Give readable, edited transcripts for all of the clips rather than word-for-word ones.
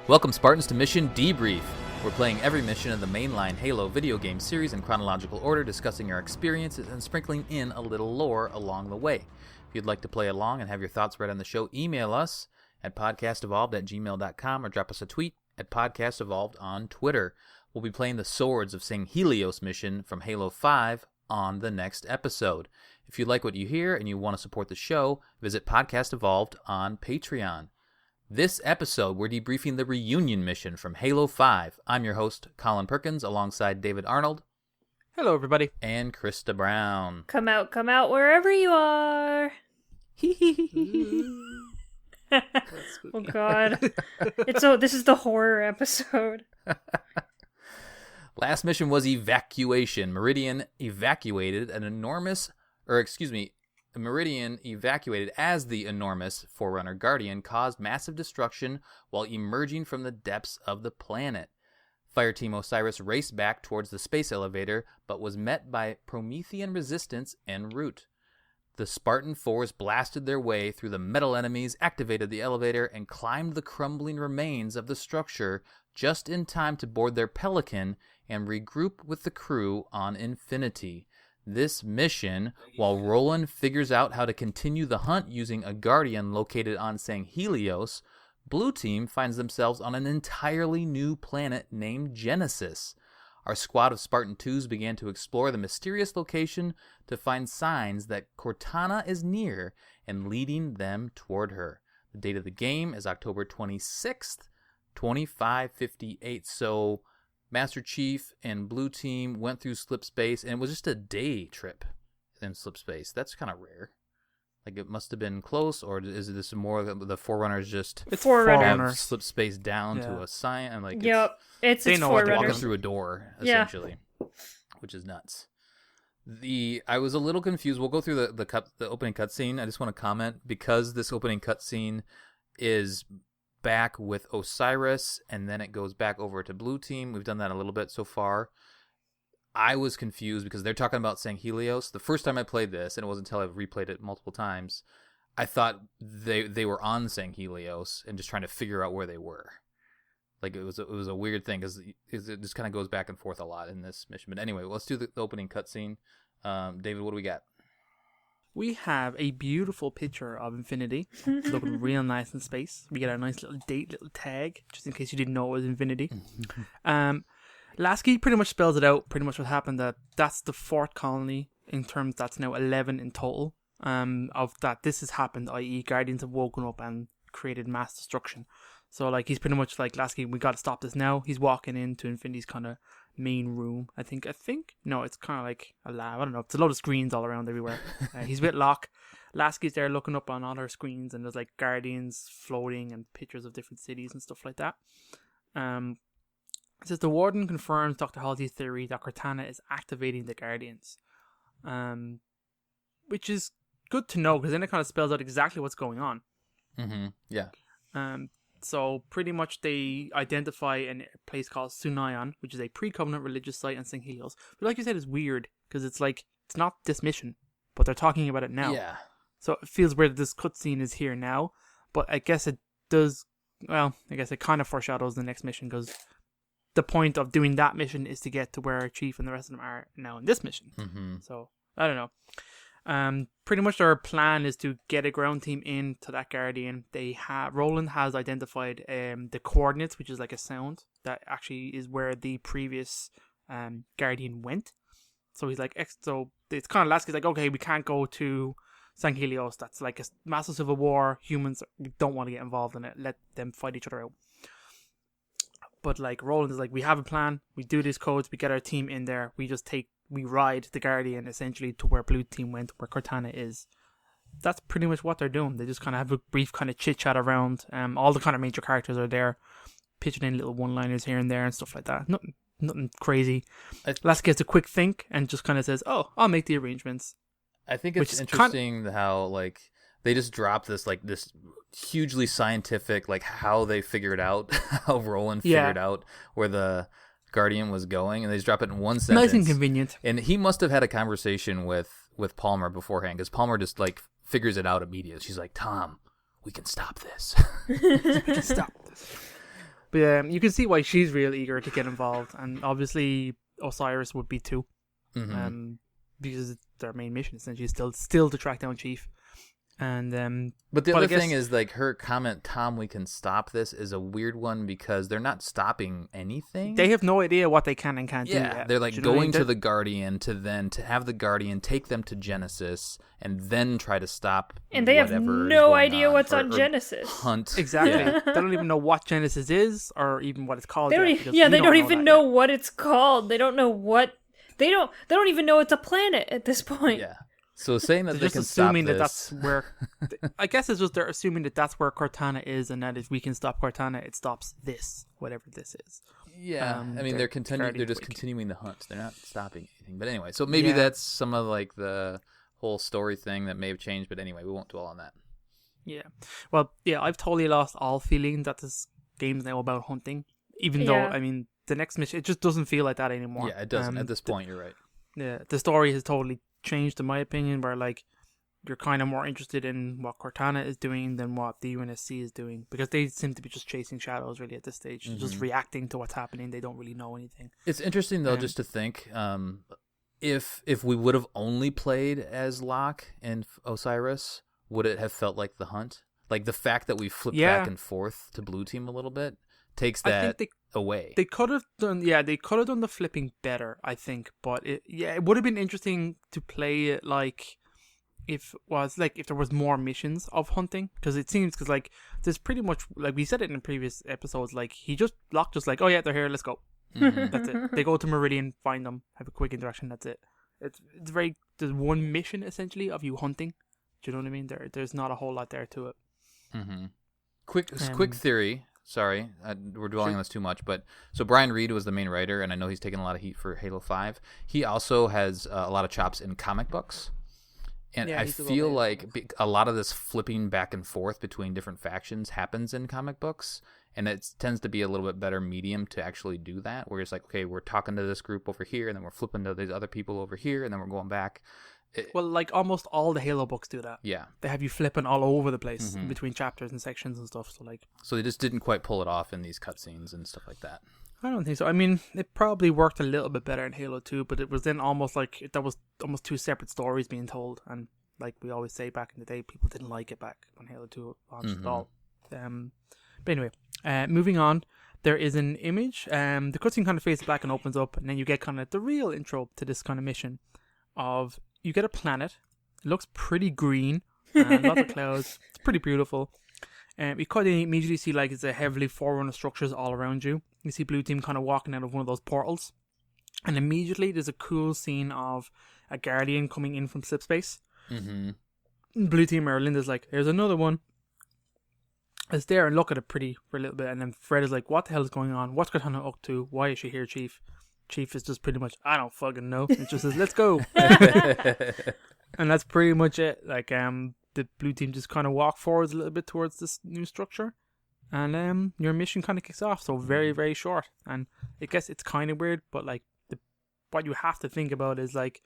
Welcome, Spartans, to Mission Debrief. We're playing every mission of the mainline Halo video game series in chronological order, discussing our experiences and sprinkling in a little lore along the way. If you'd like to play along and have your thoughts read on the show, email us at podcastevolved@gmail.com or drop us a tweet at podcastevolved on Twitter. We'll be playing the Swords of St. Helios mission from Halo 5 on the next episode. If you like what you hear and you want to support the show, visit Podcast Evolved on Patreon. This episode, we're debriefing the reunion mission from Halo 5. I'm your host, Colin Perkins, alongside David Arnold. Hello, everybody. And Krysta Brown. Come out, wherever you are. Oh, God. This is the horror episode. Last mission was evacuation. Meridian evacuated Meridian, evacuated as the enormous Forerunner Guardian, caused massive destruction while emerging from the depths of the planet. Fireteam Osiris raced back towards the space elevator, but was met by Promethean resistance en route. The Spartan Force blasted their way through the metal enemies, activated the elevator, and climbed the crumbling remains of the structure just in time to board their Pelican and regroup with the crew on Infinity. This mission, while Roland figures out how to continue the hunt using a Guardian located on St. Helios, Blue Team finds themselves on an entirely new planet named Genesis. Our squad of Spartan 2s began to explore the mysterious location to find signs that Cortana is near and leading them toward her. The date of the game is October 26th, 2558. So Master Chief and Blue Team went through slip space, and it was just a day trip in slip space. That's kind of rare. Like, it must have been close, or is this more the Forerunners just have slip space down to a sign? And like, it's Forerunners walking through a door, essentially, which is nuts. I was a little confused. We'll go through the opening cutscene. I just want to comment, because this opening cutscene is back with Osiris, and then it goes back over to Blue Team. We've done that a little bit so far. I was confused because they're talking about St. Helios. The first time I played this, and it wasn't until I've replayed it multiple times, I thought they were on St. Helios and just trying to figure out where they were. Like, it was a weird thing because it just kind of goes back and forth a lot in this mission. But anyway, let's do the opening cutscene. David, what do we got? We have a beautiful picture of Infinity, looking real nice in space. We get a nice little tag, just in case you didn't know it was Infinity. Lasky pretty much spells it out, pretty much what happened, that's the fourth colony, in terms that's now 11 in total, of that this has happened, i.e. Guardians have woken up and created mass destruction. So, like, he's pretty much like, Lasky, we gotta stop this now. He's walking into Infinity's kind of main room, I think, no, it's kind of like a lab, I don't know, it's a load of screens all around everywhere. He's with Locke. Lasky's there looking up on all her screens, and there's like Guardians floating and pictures of different cities and stuff like that. It says the Warden confirms Dr. Halsey's theory that Cortana is activating the Guardians, which is good to know, because then it kind of spells out exactly what's going on. Yeah. So pretty much they identify a place called Sunayon, which is a pre-covenant religious site in St. Helios. But like you said, it's weird, because it's like, it's not this mission, but they're talking about it now. Yeah. So it feels weird that this cutscene is here now, but I guess it does, well, I guess it kind of foreshadows the next mission, because the point of doing that mission is to get to where our Chief and the rest of them are now in this mission. So, I don't know. Pretty much our plan is to get a ground team into that Guardian. Roland has identified the coordinates, which is like a sound that actually is where the previous Guardian went. So he's like, so it's kind of Lasky's like, okay, we can't go to St. Helios. That's like a massive civil war. Humans don't want to get involved in it. Let them fight each other out. But like, Roland is like, we have a plan. We do these codes. We get our team in there. We ride the Guardian essentially to where Blue Team went, where Cortana is. That's pretty much what they're doing. They just kind of have a brief kind of chit chat around. All the kind of major characters are there, pitching in little one-liners here and there and stuff like that. Nothing crazy. Lasky gets a quick think and just kind of says, "Oh, I'll make the arrangements." I think it's interesting how like they just dropped this like this hugely scientific, like how they figured out how Roland figured out where the Guardian was going, and they just drop it in one sentence. Nice and convenient. And he must have had a conversation with Palmer beforehand, because Palmer just like figures it out immediately. She's like, "Tom, we can stop this." We can stop this. But you can see why she's real eager to get involved, and obviously Osiris would be too, because it's their main mission essentially still to track down Chief. And but the other thing is, like, her comment, "Tom, we can stop this," is a weird one because they're not stopping anything. They have no idea what they can and can't do yet. They're like Do you know what I going mean? to the Guardian to have the Guardian take them to Genesis and then try to stop. And they have whatever is no going idea what's on or Genesis. Hunt. Exactly. They don't even know what Genesis is or even what it's called. They don't, yet, because yeah, we they don't even that know yet. what it's called. They don't know what they don't even know it's a planet at this point. Yeah. So saying that They're they just can stop assuming that this, that's where. I guess it's just they're assuming that that's where Cortana is, and that if we can stop Cortana, it stops this, whatever this is. yeah. I mean, they're continuing. fairly They're just quick. continuing the hunt. They're not stopping anything. But anyway, so maybe Yeah. that's some of like the whole story thing that may have changed. But anyway, we won't dwell on that. Yeah. Well, yeah, I've totally lost all feeling that this game's now about hunting. Even though, Yeah. I mean, the next mission, it just doesn't feel like that anymore. Yeah, it doesn't. At this point, you're right. Yeah, the story has totally changed, in my opinion, where, like, you're kind of more interested in what Cortana is doing than what the UNSC is doing. Because they seem to be just chasing shadows, really, at this stage. Just reacting to what's happening. They don't really know anything. It's interesting though, just to think, if we would have only played as Locke and Osiris, would it have felt like the hunt? Like the fact that we flipped back and forth to blue team a little bit takes I that think away. They could have done, they could have done the flipping better, I think. But it would have been interesting to play it like if there was more missions of hunting, because it seems like there's pretty much, like we said it in previous episodes, like Locke just like, oh yeah, they're here, let's go. That's it. They go to Meridian, find them, have a quick interaction. That's it. It's very, there's one mission essentially of you hunting. Do you know what I mean? There's not a whole lot there to it. Quick theory. Sorry, we're dwelling on this too much, but so Brian Reed was the main writer, and I know he's taken a lot of heat for Halo 5. He also has a lot of chops in comic books. And Yeah, I he's a feel little like a lot of this flipping back and forth between different factions happens in comic books, and it tends to be a little bit better medium to actually do that, where it's like, okay, we're talking to this group over here, and then we're flipping to these other people over here, and then we're going back. Well, like almost all the Halo books do that. Yeah. They have you flipping all over the place in between chapters and sections and stuff. So they just didn't quite pull it off in these cutscenes and stuff like that. I don't think so. I mean, it probably worked a little bit better in Halo 2, but it was then almost like that was almost two separate stories being told, and like we always say back in the day, people didn't like it back when Halo 2 launched at all. But anyway, moving on, there is an image. The cutscene kind of fades black and opens up, and then you get kind of the real intro to this kind of mission. Of you get a planet. It looks pretty green, lots of clouds. It's pretty beautiful. You kind of immediately see like it's a heavily Forerunner structures all around you. You see Blue Team kind of walking out of one of those portals, and immediately there's a cool scene of a Guardian coming in from slipspace. Blue Team or Linda's like, here's another one. It's there and look at it pretty for a little bit, and then Fred is like, what the hell is going on? What's Cortana up to? Why is she here, Chief? Chief is just pretty much, I don't fucking know. It just says, let's go. And that's pretty much it. Like, the Blue Team just kind of walk forwards a little bit towards this new structure, and your mission kind of kicks off. So very, very short. And I guess it's kind of weird, but like what you have to think about is like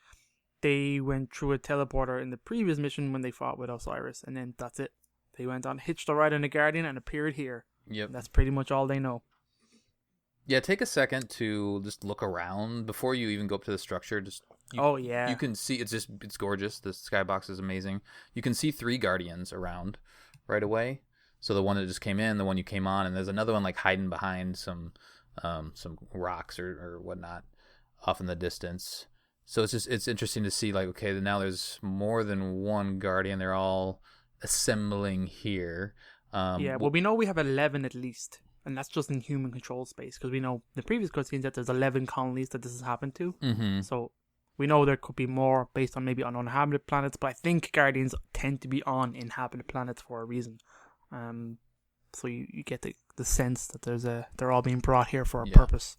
they went through a teleporter in the previous mission when they fought with Osiris, and then that's it. They went on, hitched a ride on the Guardian, and appeared here. Yep. And that's pretty much all they know. Yeah, take a second to just look around before you even go up to the structure. You can see it's gorgeous. The skybox is amazing. You can see 3 Guardians around right away. So the one that just came in, the one you came on, and there's another one like hiding behind some rocks or whatnot off in the distance. So it's interesting to see, like, okay, now there's more than one Guardian. They're all assembling here. Well, we know we have 11 at least, and that's just in human control space, because we know the previous cutscenes that there's 11 colonies that this has happened to. So we know there could be more based on maybe on uninhabited planets, but I think Guardians tend to be on inhabited planets for a reason. So you get the sense that they're all being brought here for a purpose.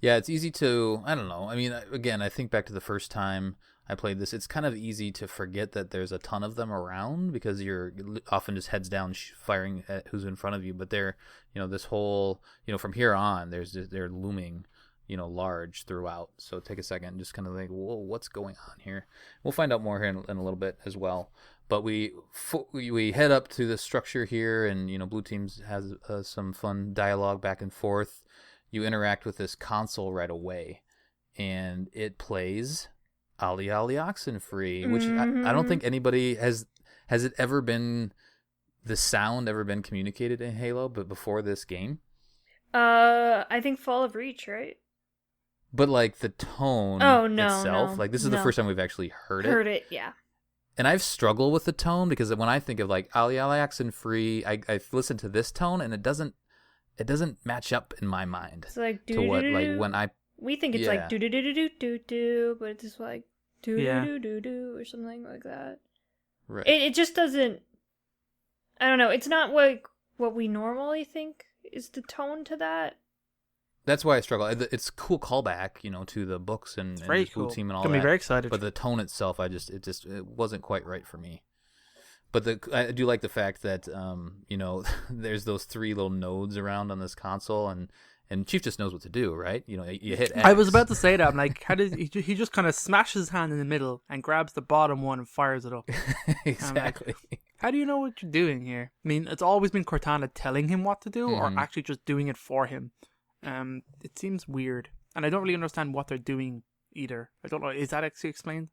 Yeah, it's easy to, I don't know. I mean, again, I think back to the first time I played this, it's kind of easy to forget that there's a ton of them around, because you're often just heads down firing at who's in front of you. But they're, this whole, from here on, they're looming, large throughout. So take a second and just kind of think, whoa, what's going on here? We'll find out more here in a little bit as well. But we head up to the structure here, and blue teams has some fun dialogue back and forth. You interact with this console right away, and it plays "Ollie Ollie Oxenfree," which I don't think anybody has it ever been. The sound ever been communicated in Halo, but before this game? I think Fall of Reach, right? But like the tone itself, like this is the first time we've actually heard it. Heard it, yeah. And I've struggled with the tone because when I think of like Ali Oxenfree, I listen to this tone and it doesn't match up in my mind. It's like to what like when we think it's like do do do do do do do, but it's just like do do do do or something like that. Right. It just doesn't. I don't know. It's not what we normally think is the tone to that. That's why I struggle. It's a cool callback, to the books and very Blue cool. Team and all Got that. me very excited. But the tone itself, it wasn't quite right for me. But I do like the fact that there's those 3 little nodes around on this console, and Chief just knows what to do, right? You hit X. I was about to say that. I'm like, how does he just kind of smashes his hand in the middle and grabs the bottom one and fires it up? Exactly. Like, how do you know what you're doing here? I mean, it's always been Cortana telling him what to do, or actually just doing it for him. It seems weird, and I don't really understand what they're doing either. I don't know. Is that actually explained?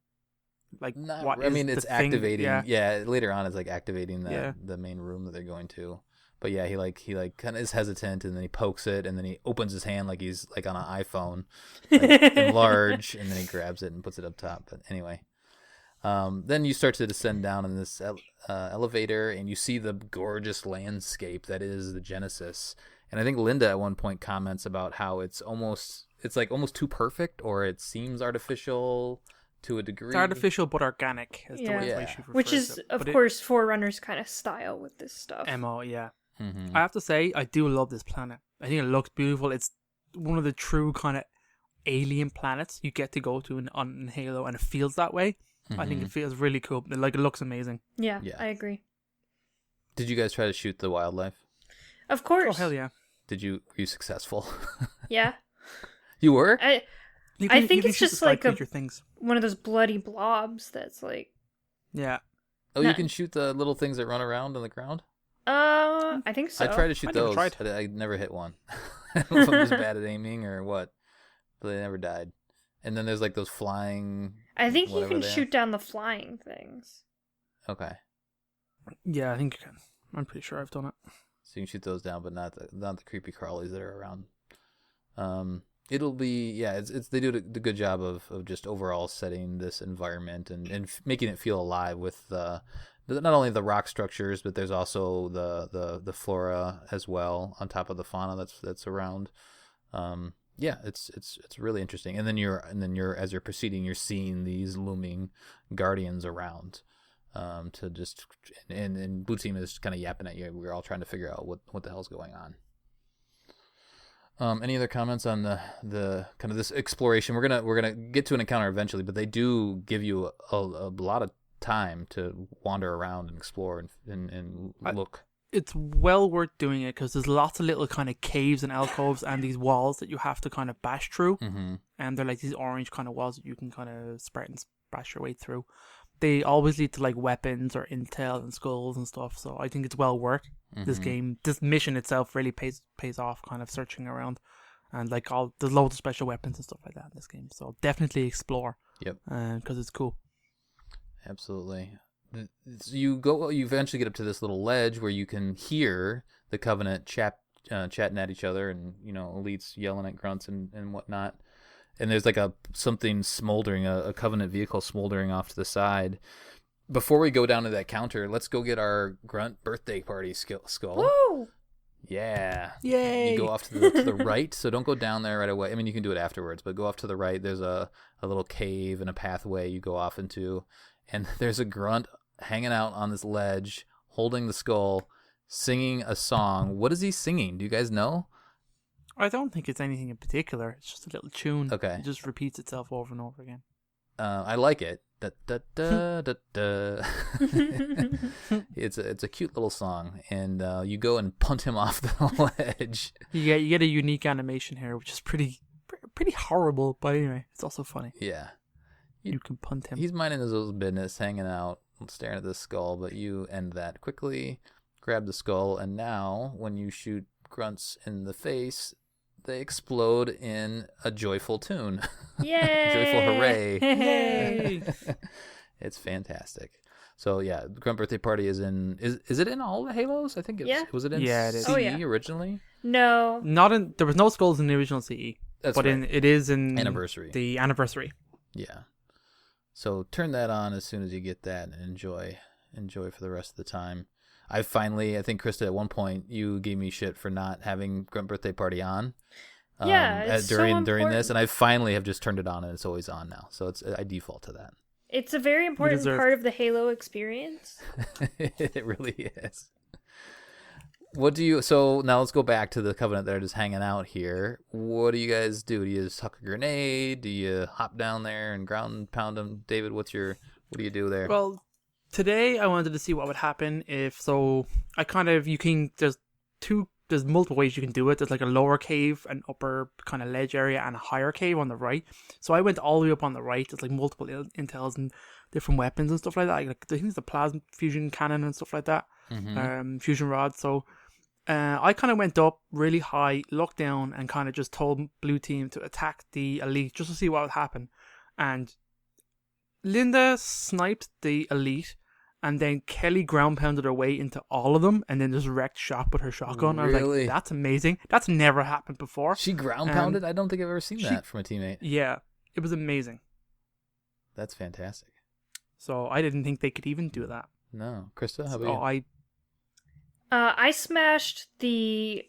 Like, it's activating. Yeah, later on, it's like activating the the main room that they're going to. But yeah, he kind of is hesitant, and then he pokes it, and then he opens his hand like he's like on an iPhone, enlarge, and then he grabs it and puts it up top. But anyway, then you start to descend down in this elevator, and you see the gorgeous landscape that is the Genesis. And I think Linda at one point comments about how it's almost too perfect, or it seems artificial to a degree. It's artificial but organic, is the way she refers which is, it. of course, Forerunner's kind of style with this stuff. MO, yeah. Mm-hmm. I have to say, I do love this planet. I think it looks beautiful. It's one of the true kind of alien planets you get to go to on Halo, and it feels that way. Mm-hmm. I think it feels really cool. It looks amazing. Yeah, I agree. Did you guys try to shoot the wildlife? Of course. Oh, hell yeah. Were you successful? Yeah. You were? I think it's just like things. One of those bloody blobs that's like... Yeah. Oh, you can shoot the little things that run around on the ground? I think so. I tried to shoot those, but I never hit one. I don't know if I'm just bad at aiming or what, but they never died. And then there's like those flying... I think you can shoot down the flying things. Okay. Yeah, I think you can. I'm pretty sure I've done it. So you can shoot those down, but not the creepy crawlies that are around. It'll be they do the good job of just overall setting this environment and making it feel alive with not only the rock structures, but there's also the flora as well on top of the fauna that's around. It's really interesting. And then you're as you're proceeding, you're seeing these looming guardians around. To just and Blue Team is kind of yapping at you. We're all trying to figure out what the hell's going on. Any other comments on the kind of this exploration? We're gonna get to an encounter eventually, but they do give you a lot of time to wander around and explore and look. It's well worth doing it because there's lots of little kind of caves and alcoves and these walls that you have to kind of bash through, and they're like these orange kind of walls that you can kind of spread and bash your way through. They always lead to like weapons or intel and skulls and stuff, so I think it's well worth this game. This mission itself really pays off, kind of searching around, and like there's loads of special weapons and stuff like that in this game. So definitely explore. Yep. Because it's cool. Absolutely. You eventually get up to this little ledge where you can hear the Covenant chatting at each other, and elites yelling at grunts and whatnot. And there's like something smoldering, a Covenant vehicle smoldering off to the side. Before we go down to that counter, let's go get our grunt birthday party skull. Woo! Yeah. Yay! You go off to the right, so don't go down there right away. I mean, you can do it afterwards, but go off to the right. There's a little cave and a pathway you go off into. And there's a grunt hanging out on this ledge, holding the skull, singing a song. What is he singing? Do you guys know? I don't think it's anything in particular. It's just a little tune. Okay. It just repeats itself over and over again. I like it. Da, da, da, da, da. It's a cute little song, and you go and punt him off the ledge. You get a unique animation here, which is pretty horrible, but anyway, it's also funny. Yeah. You can punt him. He's minding his own business, hanging out, staring at this skull, but you end that quickly, grab the skull, and now when you shoot grunts in the face, they explode in a joyful tune. Yay! Joyful hooray. Yay! It's fantastic. So yeah, Grunt Birthday Party is in. Is it in all the Halos? I think it's. Yeah. Was it in Yeah, it is. CE originally? No. Not in. There was no skulls in the original CE, That's but right. it is in Anniversary. The anniversary. Yeah. So turn that on as soon as you get that and enjoy for the rest of the time. I think Krysta, at one point you gave me shit for not having Grunt Birthday Party on. Yeah, it's during so this, and I finally have just turned it on and it's always on now. So I default to that. It's a very important part of the Halo experience. It really is. So now let's go back to the Covenant that are just hanging out here. What do you guys do? Do you just huck a grenade? Do you hop down there and ground pound them? David, what do you do there? Well, today I wanted to see what would happen if, there's multiple ways you can do it. There's like a lower cave, an upper kind of ledge area, and a higher cave on the right. So I went all the way up on the right. There's like multiple intels and different weapons and stuff like that. Like, I think it's the plasma fusion cannon and stuff like that. Mm-hmm. Fusion rod. So I kind of went up really high, looked down, and kind of just told Blue Team to attack the Elite just to see what would happen. And Linda sniped the Elite, and then Kelly ground pounded her way into all of them, and then just wrecked shop with her shotgun. Really? I was like, that's amazing. That's never happened before. She ground pounded? I don't think I've ever seen that from a teammate. Yeah, it was amazing. That's fantastic. So I didn't think they could even do that. No. Krysta, how about you? I smashed the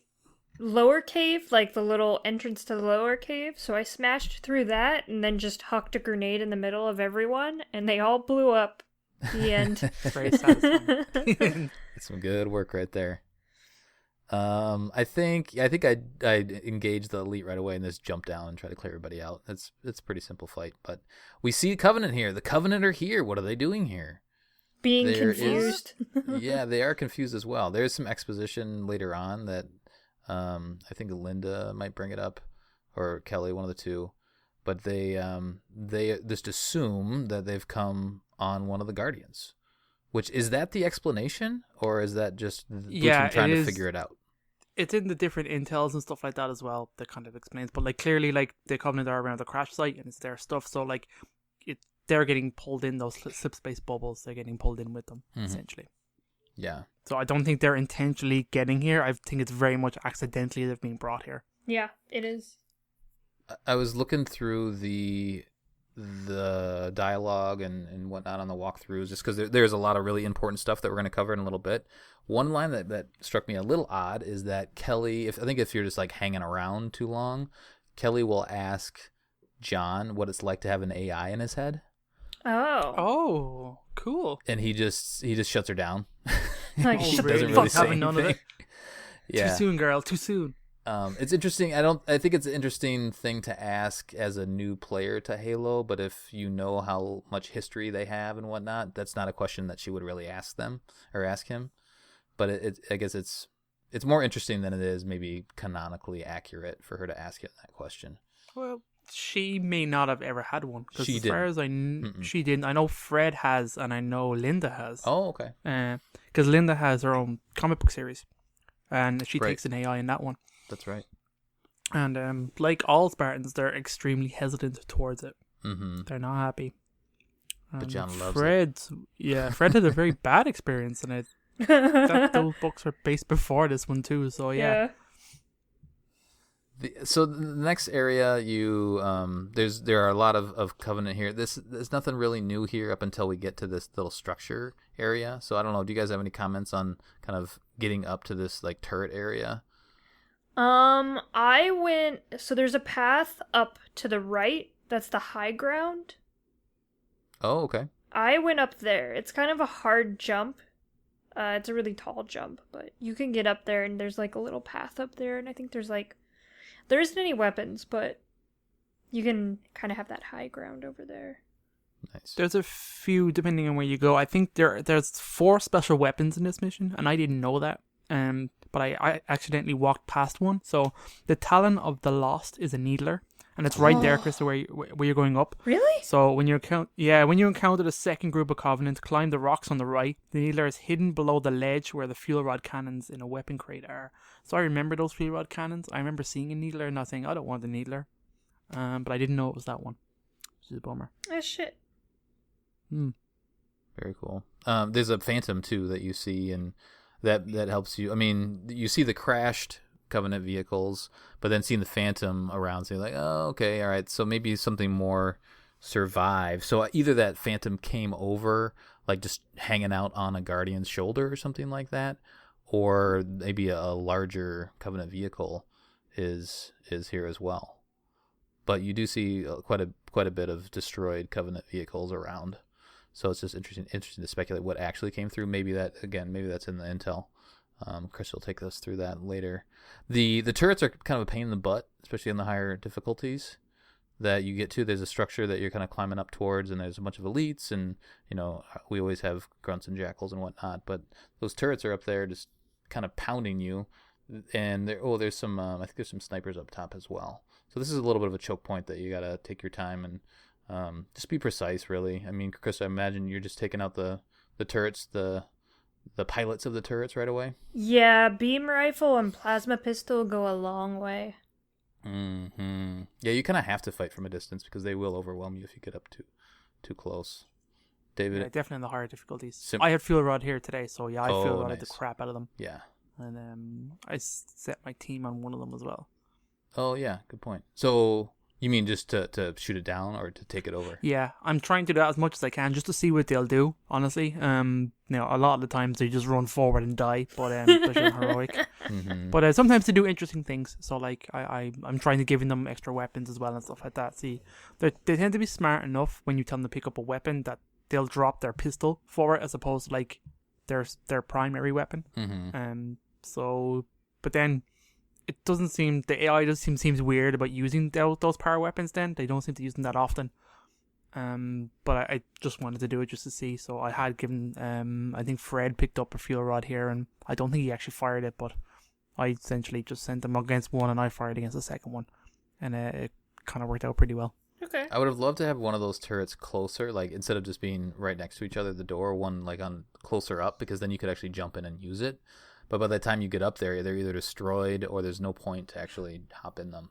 lower cave, like the little entrance to the lower cave. So I smashed through that and then just hucked a grenade in the middle of everyone, and they all blew up. The end. Very satisfying. That's some good work right there. I think I'd engage the Elite right away and just jump down and try to clear everybody out. It's a pretty simple fight, but we see Covenant here. The Covenant are here. What are they doing here? Being confused. Yeah, they are confused as well. There's some exposition later on that I think Linda might bring it up, or Kelly, one of the two. But they just assume that they've come on one of the Guardians. Which, is that the explanation, or is that just Putin trying to figure it out? It's in the different intels and stuff like that as well that kind of explains. But like clearly, like the Covenant are around the crash site and it's their stuff. So like they're getting pulled in, those slip space bubbles. They're getting pulled in with them essentially. Yeah. So I don't think they're intentionally getting here. I think it's very much accidentally they've been brought here. Yeah, it is. I was looking through the dialogue and whatnot on the walkthroughs, just because there's a lot of really important stuff that we're going to cover in a little bit. One line that struck me a little odd is that Kelly, if you're just like hanging around too long, Kelly will ask John what it's like to have an AI in his head. Oh, cool. And he just shuts her down. Like, He shut the doesn't fuck really up. say None of anything. it. Yeah. Too soon, girl. Too soon. It's interesting. I think it's an interesting thing to ask as a new player to Halo, but if you know how much history they have and whatnot, that's not a question that she would really ask them or ask him. But I guess it's more interesting than it is maybe canonically accurate for her to ask him that question. Well, she may not have ever had one. Because She as far didn't. as she didn't. I know Fred has, and I know Linda has. Oh, okay. Because Linda has her own comic book series, and she Right. takes an AI in that one. That's right. And like all Spartans, they're extremely hesitant towards it. Mm-hmm. They're not happy. But John loves Fred, yeah, Fred had a very bad experience in it. Those books were based before this one too, so yeah. So the next area, there are a lot of Covenant here. There's nothing really new here up until we get to this little structure area. So I don't know. Do you guys have any comments on kind of getting up to this like turret area? So there's a path up to the right. That's the high ground. Oh, okay. I went up there. It's kind of a hard jump. It's a really tall jump, but you can get up there, and there's like a little path up there, and I think there isn't any weapons, but you can kind of have that high ground over there. Nice. There's a few depending on where you go. I think there's 4 special weapons in this mission, and I didn't know that. But I accidentally walked past one. So the Talon of the Lost is a needler, and it's right there, Krysta, where you're going up. Really? So when you encounter the second group of Covenant, climb the rocks on the right. The Needler is hidden below the ledge where the fuel rod cannons in a weapon crate are. So I remember those fuel rod cannons. I remember seeing a Needler and not saying I don't want the Needler, but I didn't know it was that one, which is a bummer. Oh shit. Very cool. There's a Phantom too that you see, and that helps you. I mean, you see the crashed Covenant vehicles, but then seeing the Phantom around, so you're like, oh, okay, all right. So maybe something more survived. So either that Phantom came over, like just hanging out on a Guardian's shoulder or something like that, or maybe a larger Covenant vehicle is here as well. But you do see quite a bit of destroyed Covenant vehicles around. So it's just interesting to speculate what actually came through. Maybe that's in the intel. Chris will take us through that later. The turrets are kind of a pain in the butt, especially in the higher difficulties that you get to. There's a structure that you're kind of climbing up towards, and there's a bunch of elites, and we always have grunts and jackals and whatnot. But those turrets are up there, just kind of pounding you. And there's some I think there's some snipers up top as well. So this is a little bit of a choke point that you gotta take your time and just be precise, really. I mean, Chris, I imagine you're just taking out the turrets, the pilots of the turrets right away. Yeah, beam rifle and plasma pistol go a long way. Mm-hmm. Yeah, you kind of have to fight from a distance because they will overwhelm you if you get up too close. David? Yeah, definitely in the higher difficulties. I had fuel rod here today, so yeah, I fuel rod the crap out of them. Yeah. And I set my team on one of them as well. Oh, yeah, good point. So you mean just to shoot it down or to take it over? Yeah, I'm trying to do that as much as I can just to see what they'll do, honestly. A lot of the times they just run forward and die, but especially on heroic. Mm-hmm. But sometimes they do interesting things. So like I'm trying to give them extra weapons as well and stuff like that. See, they tend to be smart enough when you tell them to pick up a weapon that they'll drop their pistol for it as opposed to like their primary weapon. Mm-hmm. But then it doesn't seem, the AI just seems weird about using those power weapons. Then they don't seem to use them that often. But I just wanted to do it just to see. So I had given I think Fred picked up a fuel rod here, and I don't think he actually fired it, but I essentially just sent them against one, and I fired against the second one, and it kind of worked out pretty well. Okay. I would have loved to have one of those turrets closer, like instead of just being right next to each other, the door, one like on closer up, because then you could actually jump in and use it. But by the time you get up there, they're either destroyed or there's no point to actually hop in them.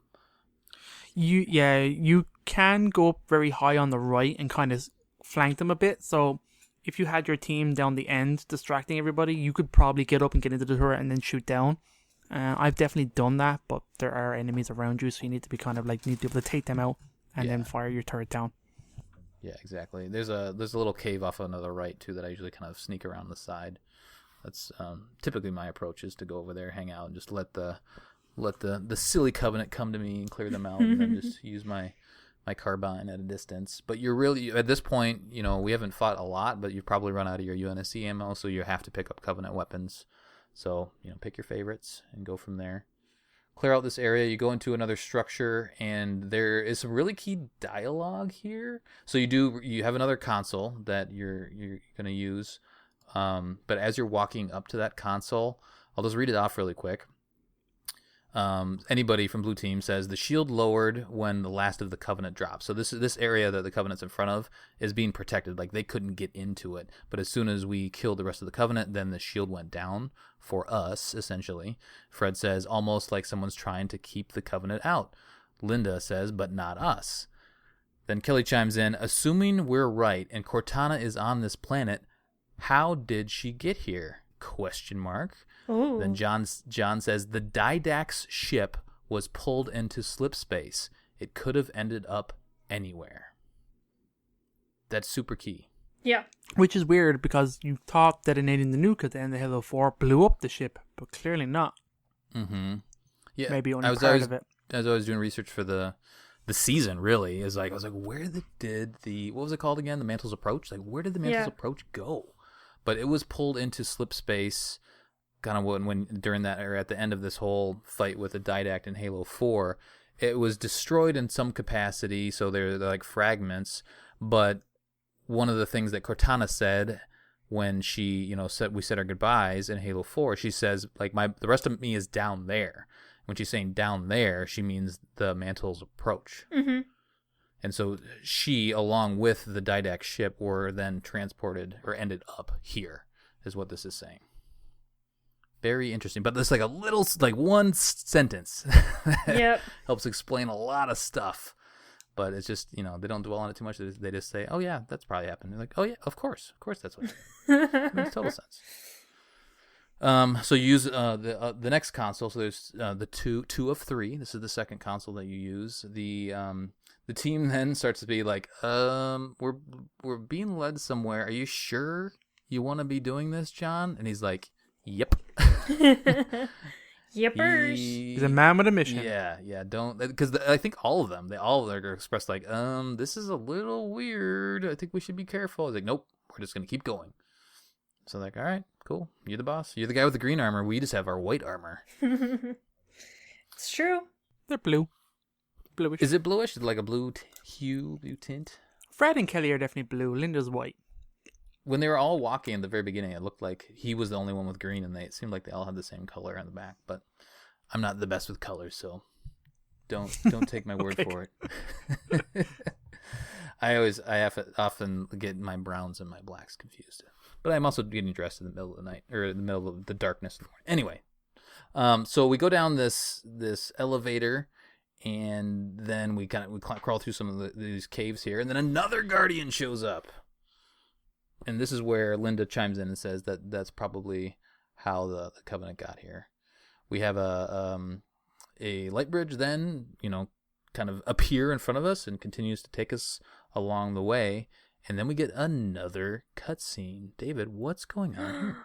You can go up very high on the right and kind of flank them a bit. So if you had your team down the end distracting everybody, you could probably get up and get into the turret and then shoot down. I've definitely done that, but there are enemies around you, so you need to be kind of like, need to be able to take them out and then fire your turret down. Yeah, exactly. There's a little cave off on the right too that I usually kind of sneak around the side. That's typically my approach, is to go over there, hang out, and just let the silly Covenant come to me and clear them out, and then just use my carbine at a distance. But you're really, at this point, we haven't fought a lot, but you've probably run out of your UNSC ammo, so you have to pick up Covenant weapons. So, pick your favorites and go from there. Clear out this area, you go into another structure, and there is some really key dialogue here. So you have another console that you're going to use. But as you're walking up to that console, I'll just read it off really quick. Anybody from Blue Team says the shield lowered when the last of the Covenant dropped. So this area that the Covenant's in front of is being protected. Like, they couldn't get into it. But as soon as we killed the rest of the Covenant, then the shield went down for us, essentially. Fred says, almost like someone's trying to keep the Covenant out. Linda says, but not us. Then Kelly chimes in, assuming we're right and Cortana is on this planet, how did she get here? ? Ooh. Then John says the Didact's ship was pulled into slip space. It could have ended up anywhere. That's super key. Yeah. Which is weird because you thought detonating the nuke at the end of Halo 4 blew up the ship, but clearly not. Mm-hmm. Yeah. Maybe only part of it. As I was doing research for the season, really, I was like, where did the what was it called again? The Mantle's Approach? Like, where did the Mantle's Approach go? But it was pulled into slip space, kind of when during that era, at the end of this whole fight with the Didact in Halo 4, it was destroyed in some capacity, so they're like fragments. But one of the things that Cortana said when she, we said our goodbyes in Halo 4, she says, like, the rest of me is down there. When she's saying down there, she means the Mantle's approach. Mm-hmm. And so she, along with the Didact ship, were then transported or ended up here, is what this is saying. Very interesting. But there's like a little, like one sentence Yep. helps explain a lot of stuff. But it's just, they don't dwell on it too much. They just say, oh, yeah, that's probably happened. They're like, oh, yeah, of course that's what happened. Makes total sense. So you use the next console. So there's the two of three. This is the second console that you use. The team then starts to be like, we're being led somewhere. Are you sure you want to be doing this, John? And he's like, yep. Yippers. He's a man with a mission. Yeah. Don't, because I think all of them are expressed like, this is a little weird. I think we should be careful. He's like, nope, we're just gonna keep going. So they're like, all right, cool. You're the boss. You're the guy with the green armor. We just have our white armor. It's true. They're blue. Bluish. Is it bluish? Is it like a blue blue tint? Fred and Kelly are definitely blue. Linda's white. When they were all walking in the very beginning, it looked like he was the only one with green, and it seemed like they all had the same color on the back. But I'm not the best with colors, so don't take my word for it. I often get my browns and my blacks confused. But I'm also getting dressed in the middle of the night, or in the middle of the darkness in the morning. Anyway, so we go down this elevator, and then we crawl through some of these caves here, and then another Guardian shows up. And this is where Linda chimes in and says that that's probably how the Covenant got here. We have a light bridge then, kind of appear in front of us and continues to take us along the way. And then we get another cutscene. David, what's going on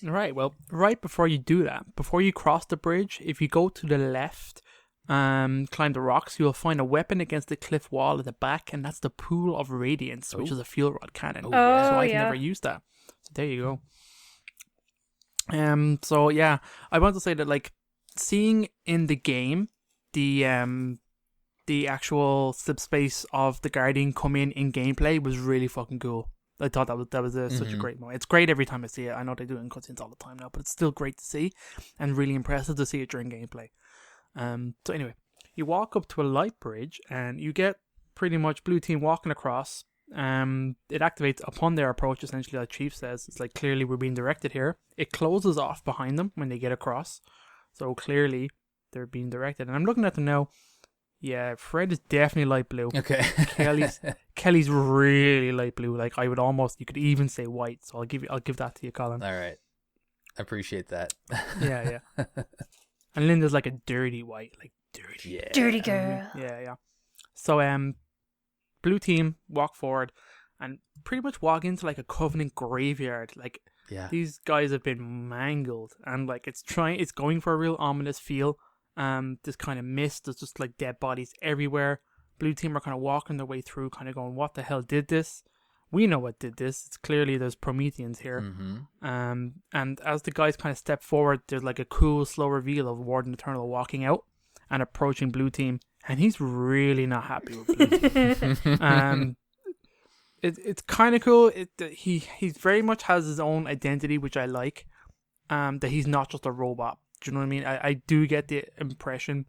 here? Right, well, right before you do that, before you cross the bridge, if you go to the left, climb the rocks, you'll find a weapon against the cliff wall at the back, and that's the Pool of Radiance, which is a fuel rod cannon. So I've never used that. So there you go. So yeah, I want to say that, like, seeing in the game the actual subspace of the Guardian come in gameplay was really fucking cool. I thought that was such a great moment. It's great every time I see it. I know they do it in cutscenes all the time now, but it's still great to see and really impressive to see it during gameplay. So anyway, you walk up to a light bridge and you get pretty much blue team walking across. It activates upon their approach, essentially, like Chief says. It's like, clearly we're being directed here. It closes off behind them when they get across. So clearly they're being directed. And I'm looking at them now. Yeah, Fred is definitely light blue. Okay. Kelly's really light blue. Like, you could even say white. So I'll give that to you, Colin. All right. I appreciate that. Yeah. And Linda's like a dirty white, like dirty. Yeah. Dirty girl. Yeah. So blue team walk forward and pretty much walk into like a Covenant graveyard. Like, these guys have been mangled, and like it's going for a real ominous feel. This kind of mist, there's just like dead bodies everywhere. Blue team are kind of walking their way through, kind of going, what the hell did this? We know what did this. It's clearly there's Prometheans here. Mm-hmm. And as the guys kind of step forward, there's like a cool, slow reveal of Warden Eternal walking out and approaching blue team, and he's really not happy with blue team. It's kind of cool. He very much has his own identity, which I like. That he's not just a robot. Do you know what I mean? I do get the impression,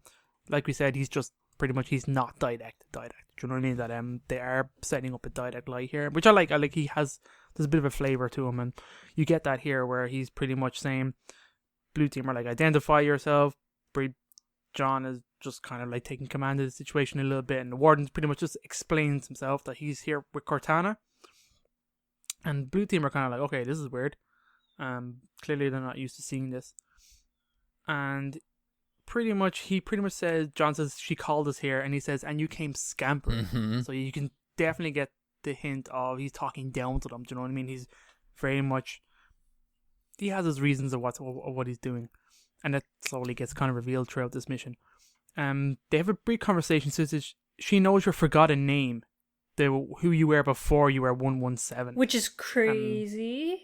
like we said, he's just pretty much, he's not Didact. Do you know what I mean? That they are setting up a Didact lie here, which I like. There's a bit of a flavor to him, and you get that here where he's pretty much saying, blue team are like, identify yourself. John is just kind of like taking command of the situation a little bit, and the Warden pretty much just explains himself that he's here with Cortana, and blue team are kind of like, okay, this is weird. Clearly they're not used to seeing this. And he pretty much says, John says, she called us here, and he says, and you came scampering. Mm-hmm. So you can definitely get the hint of he's talking down to them. Do you know what I mean? He's very much, he has his reasons of what he's doing, and that slowly gets kind of revealed throughout this mission. They have a brief conversation. Says she knows your forgotten name, who you were before you were 117, which is crazy,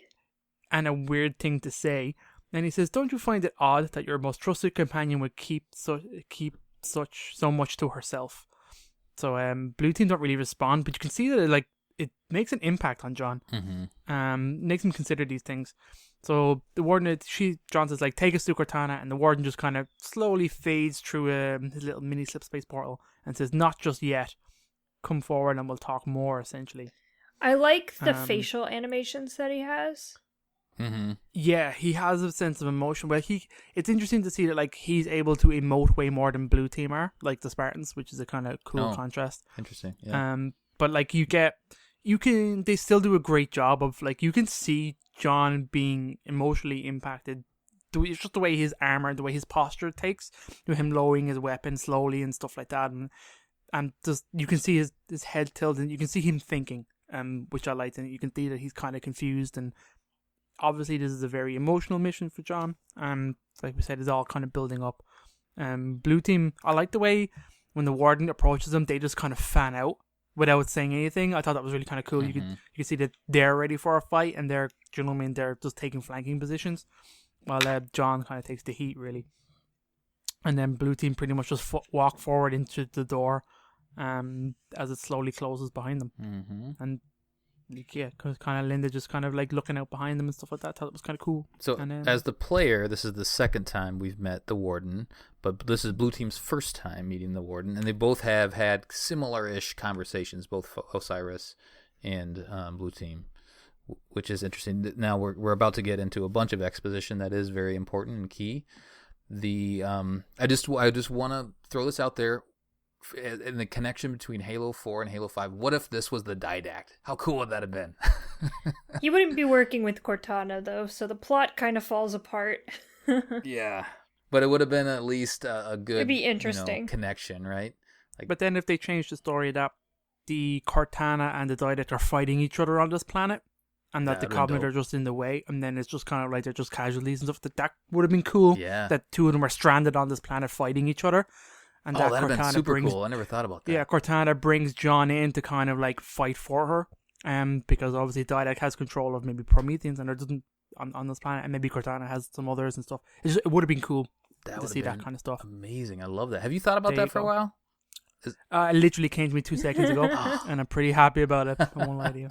and a weird thing to say. And he says, don't you find it odd that your most trusted companion would keep so much to herself? So blue team don't really respond, but you can see that it makes an impact on John. Mm-hmm. Makes him consider these things. So the warden, John says, like, take us to Cortana, and the warden just kind of slowly fades through his little mini slip space portal and says, not just yet. Come forward and we'll talk more, essentially. I like the facial animations that he has. Mm-hmm. Yeah, he has a sense of emotion. Well, it's interesting to see that, like, he's able to emote way more than Blue Team are, like the Spartans, which is a kind of cool contrast. Interesting. Yeah. But like they still do a great job of, like, you can see John being emotionally impacted. It's just the way his armor, the way his posture takes, him lowering his weapon slowly and stuff like that, and just you can see his head tilted. You can see him thinking, which I liked, and you can see that he's kind of confused. And obviously, this is a very emotional mission for John. Like we said, it's all kind of building up. Blue Team, I like the way when the warden approaches them, they just kind of fan out without saying anything. I thought that was really kind of cool. Mm-hmm. You could see that they're ready for a fight, and they're just taking flanking positions, while John kind of takes the heat, really. And then Blue Team pretty much just walk forward into the door, as it slowly closes behind them. Mm-hmm. And yeah, because kind of Linda just kind of like looking out behind them and stuff like that. I thought it was kind of cool. So as the player, this is the second time we've met the Warden, but this is Blue Team's first time meeting the Warden, and they both have had similar-ish conversations, both Osiris and Blue Team, which is interesting. Now we're about to get into a bunch of exposition that is very important and key. I just want to throw this out there. In the connection between Halo 4 and Halo 5, what if this was the Didact? How cool would that have been? He wouldn't be working with Cortana, though, so the plot kind of falls apart. Yeah. But it would have been at least a good It'd be interesting. Connection, right? But then if they change the story that the Cortana and the Didact are fighting each other on this planet, and that the Covenant are just in the way, and then it's just kind of like they're just casualties and stuff, that would have been cool. Yeah. That two of them are stranded on this planet fighting each other. And that would have been super cool. I never thought about that. Yeah, Cortana brings John in to kind of like fight for her, because obviously Didact has control of maybe Prometheans, and there doesn't on this planet, and maybe Cortana has some others and stuff. It would have been cool to see that kind of stuff. Amazing, I love that. Have you thought about that for a while? It literally came to me 2 seconds ago, and I'm pretty happy about it. I won't lie to you.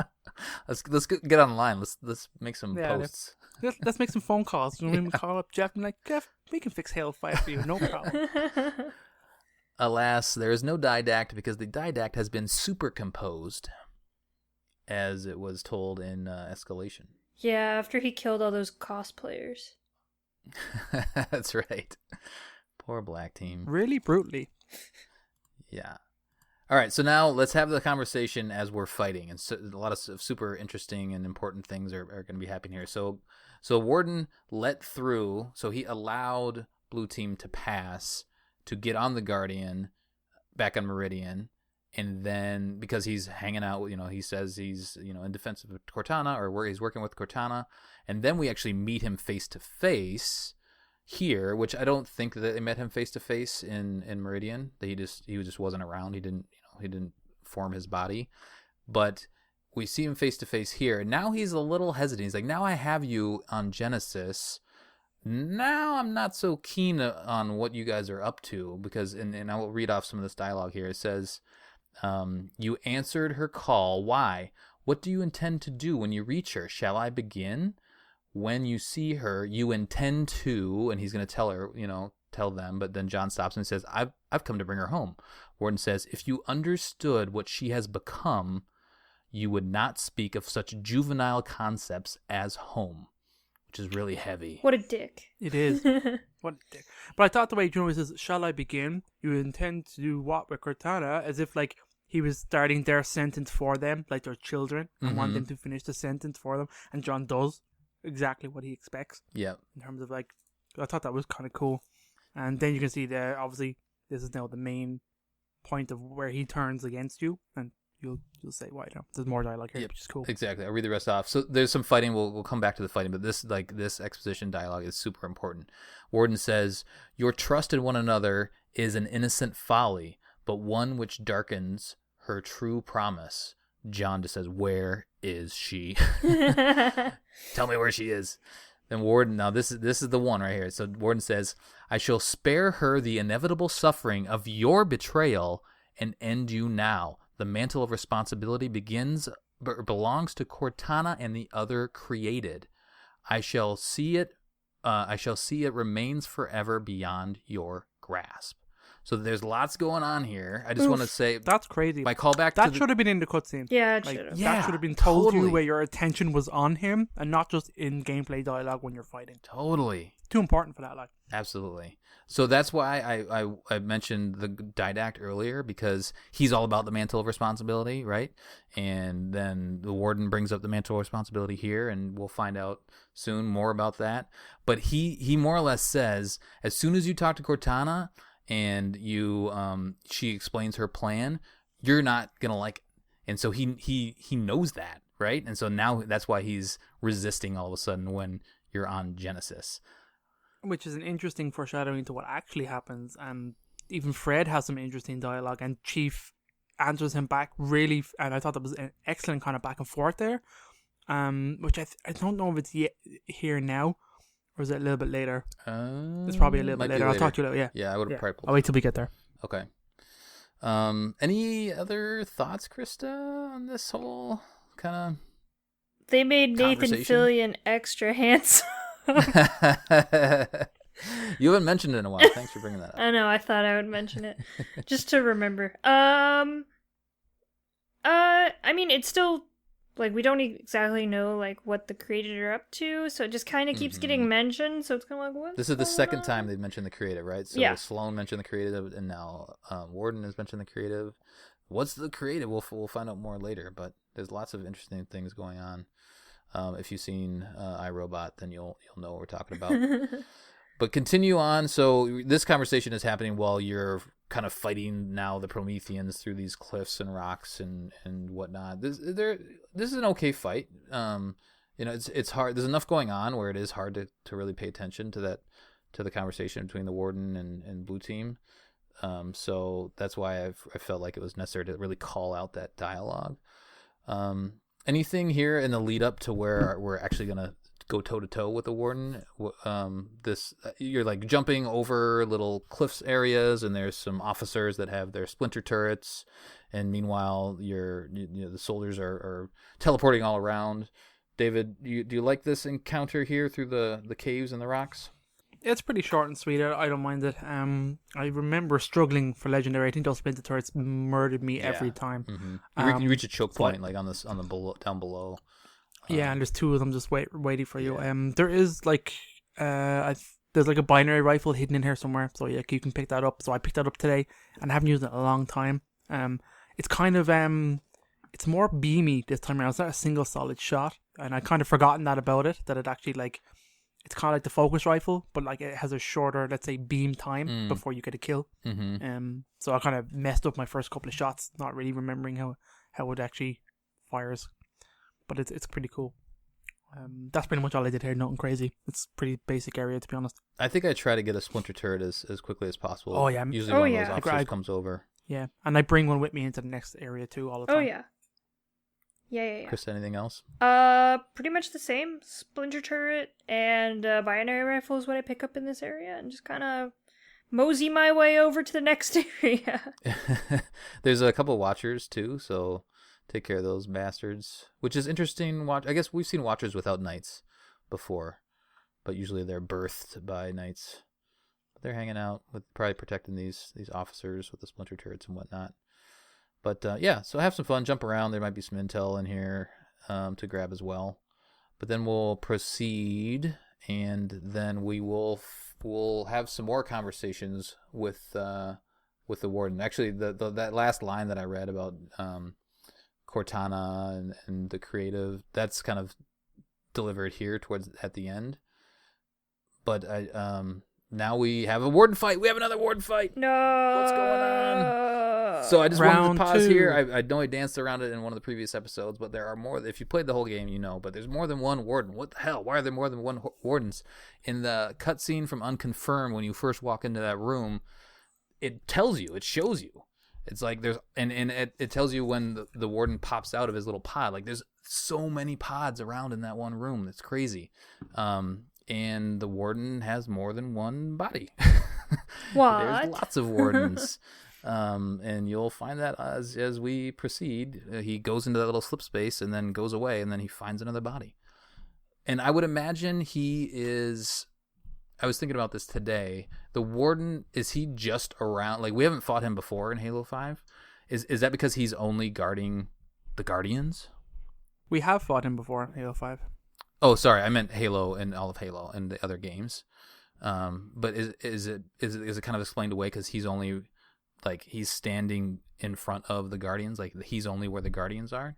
Let's get online. Let's make some posts. Let's make some phone calls. You know, we call up Jeff and like, Jeff, we can fix Halo 5 for you, no problem. Alas, there is no Didact because the Didact has been supercomposed, as it was told in Escalation. Yeah, after he killed all those cosplayers. That's right. Poor Black Team. Really brutally. Yeah. All right, so now let's have the conversation as we're fighting, and so, a lot of super interesting and important things are going to be happening here. So Warden let through, so he allowed Blue Team to pass to get on the Guardian back on Meridian, and then because he's hanging out, he says he's in defense of Cortana, or where he's working with Cortana, and then we actually meet him face to face here, which I don't think that they met him face to face in Meridian. That he just wasn't around. He didn't form his body, but we see him face to face here, and now he's a little hesitant. He's like, now I have you on Genesis. Now I'm not so keen on what you guys are up to, because, and I will read off some of this dialogue here. It says, you answered her call. Why? What do you intend to do when you reach her? Shall I begin? When you see her, you intend to, and he's going to tell her, tell them, but then John stops and says, I've come to bring her home. Warden says, if you understood what she has become, you would not speak of such juvenile concepts as home. Which is really heavy. What a dick. It is. What a dick. But I thought the way Juno says, shall I begin? You intend to do what with Cortana? As if like he was starting their sentence for them, like their children, and want them to finish the sentence for them. And John does exactly what he expects. Yeah. In terms of like, I thought that was kind of cool. And then you can see there, obviously, this is now the main point of where he turns against you. And you'll say why now. There's more dialogue here, which is cool. Exactly. I'll read the rest off. So there's some fighting. We'll come back to the fighting, but this exposition dialogue is super important. Warden says, your trust in one another is an innocent folly, but one which darkens her true promise. John just says, where is she? Tell me where she is. Then Warden, now this is the one right here. So Warden says, I shall spare her the inevitable suffering of your betrayal and end you now. The mantle of responsibility belongs to Cortana and the other created. I shall see it remains forever beyond your grasp. So there's lots going on here. I just want to say that's crazy. My callback that should have been in the cutscene. Yeah, it should have. That should have been told totally. you where your attention was on him, and not just in gameplay dialogue when you're fighting. Totally. Too important for that, like. Absolutely. So that's why I mentioned the Didact earlier, because he's all about the mantle of responsibility, right? And then the warden brings up the mantle of responsibility here, and we'll find out soon more about that. But he more or less says, as soon as you talk to Cortana and she explains her plan, you're not gonna like it. And so he knows that, right? And so now that's why he's resisting all of a sudden when you're on Genesis. Which is an interesting foreshadowing to what actually happens, and even Fred has some interesting dialogue, and Chief answers him back really, and I thought that was an excellent kind of back and forth there, which I don't know if it's yet here now, or is it a little bit later? It's probably a little bit later. I'll talk to you later. Yeah, I would have probably. I'll wait till we get there. Okay. Any other thoughts, Krysta, on this whole kind of? They made Nathan Fillion extra handsome. You haven't mentioned it in a while. Thanks for bringing that up. I know. I thought I would mention it just to remember. I mean, it's still like we don't exactly know like what the creators are up to, so it just kind of keeps getting mentioned. So it's kind of like, what? This is the second time they've mentioned the creative, right? So yeah. Sloan mentioned the creative, and now Warden has mentioned the creative. What's the creative? We'll find out more later. But there's lots of interesting things going on. If you've seen iRobot, then you'll know what we're talking about. But continue on. So this conversation is happening while you're kind of fighting now the Prometheans through these cliffs and rocks and whatnot. This is an okay fight. It's hard. There's enough going on where it is hard to really pay attention to the conversation between the Warden and Blue Team. So that's why I felt like it was necessary to really call out that dialogue. Anything here in the lead up to where we're actually gonna go toe to toe with the Warden? You're like jumping over little cliffs areas, and there's some officers that have their splinter turrets, and meanwhile the soldiers are teleporting all around. David, do you like this encounter here through the caves and the rocks? It's pretty short and sweet. I don't mind it. I remember struggling for Legendary. I think those splinter turrets murdered me every time. Mm-hmm. You reach a choke point like on the below, down below. Yeah, and there's two of them just waiting for you. There is like there's like a binary rifle hidden in here somewhere, so yeah, you can pick that up. So I picked that up today, and I haven't used it in a long time. It's kind of it's more beamy this time around. It's not a single solid shot, and I kind of forgotten that about it. That it actually like. It's kind of like the focus rifle, but like it has a shorter, let's say, beam time before you get a kill. Mm-hmm. So I kind of messed up my first couple of shots, not really remembering how it actually fires. But it's pretty cool. That's pretty much all I did here. Nothing crazy. It's pretty basic area, to be honest. I think I try to get a splinter turret as quickly as possible. Oh yeah, usually one of those officers comes over. Yeah, and I bring one with me into the next area too all the time. Oh yeah. Yeah. Chris, anything else? Pretty much the same. Splinter turret and binary rifle is what I pick up in this area, and just kind of mosey my way over to the next area. There's a couple watchers too, so take care of those bastards. Which is interesting. I guess we've seen watchers without knights before, but usually they're birthed by knights. But they're hanging out with probably protecting these officers with the splinter turrets and whatnot. But so have some fun, jump around. There might be some intel in here to grab as well. But then we'll proceed, and then we'll have some more conversations with the Warden. Actually, that last line that I read about Cortana and the creative, that's kind of delivered here at the end. But now we have a Warden fight. We have another Warden fight. No. What's going on? So I just wanted to pause here. I know I danced around it in one of the previous episodes, but there are more. If you played the whole game, you know. But there's more than one Warden. What the hell? Why are there more than one Wardens? In the cutscene from Unconfirmed, when you first walk into that room, it tells you. It shows you. It's like there's and it tells you when the Warden pops out of his little pod. Like there's so many pods around in that one room. It's crazy. And the Warden has more than one body. What? There's lots of Wardens. And you'll find that as we proceed, he goes into that little slip space and then goes away, and then he finds another body. And I would imagine he is. I was thinking about this today. The Warden, is he just around? Like, we haven't fought him before in Halo 5. Is that because he's only guarding the Guardians? We have fought him before in Halo 5. Oh, sorry, I meant Halo and all of Halo and the other games. But is it kind of explained away because he's only like he's standing in front of the Guardians, like he's only where the Guardians are?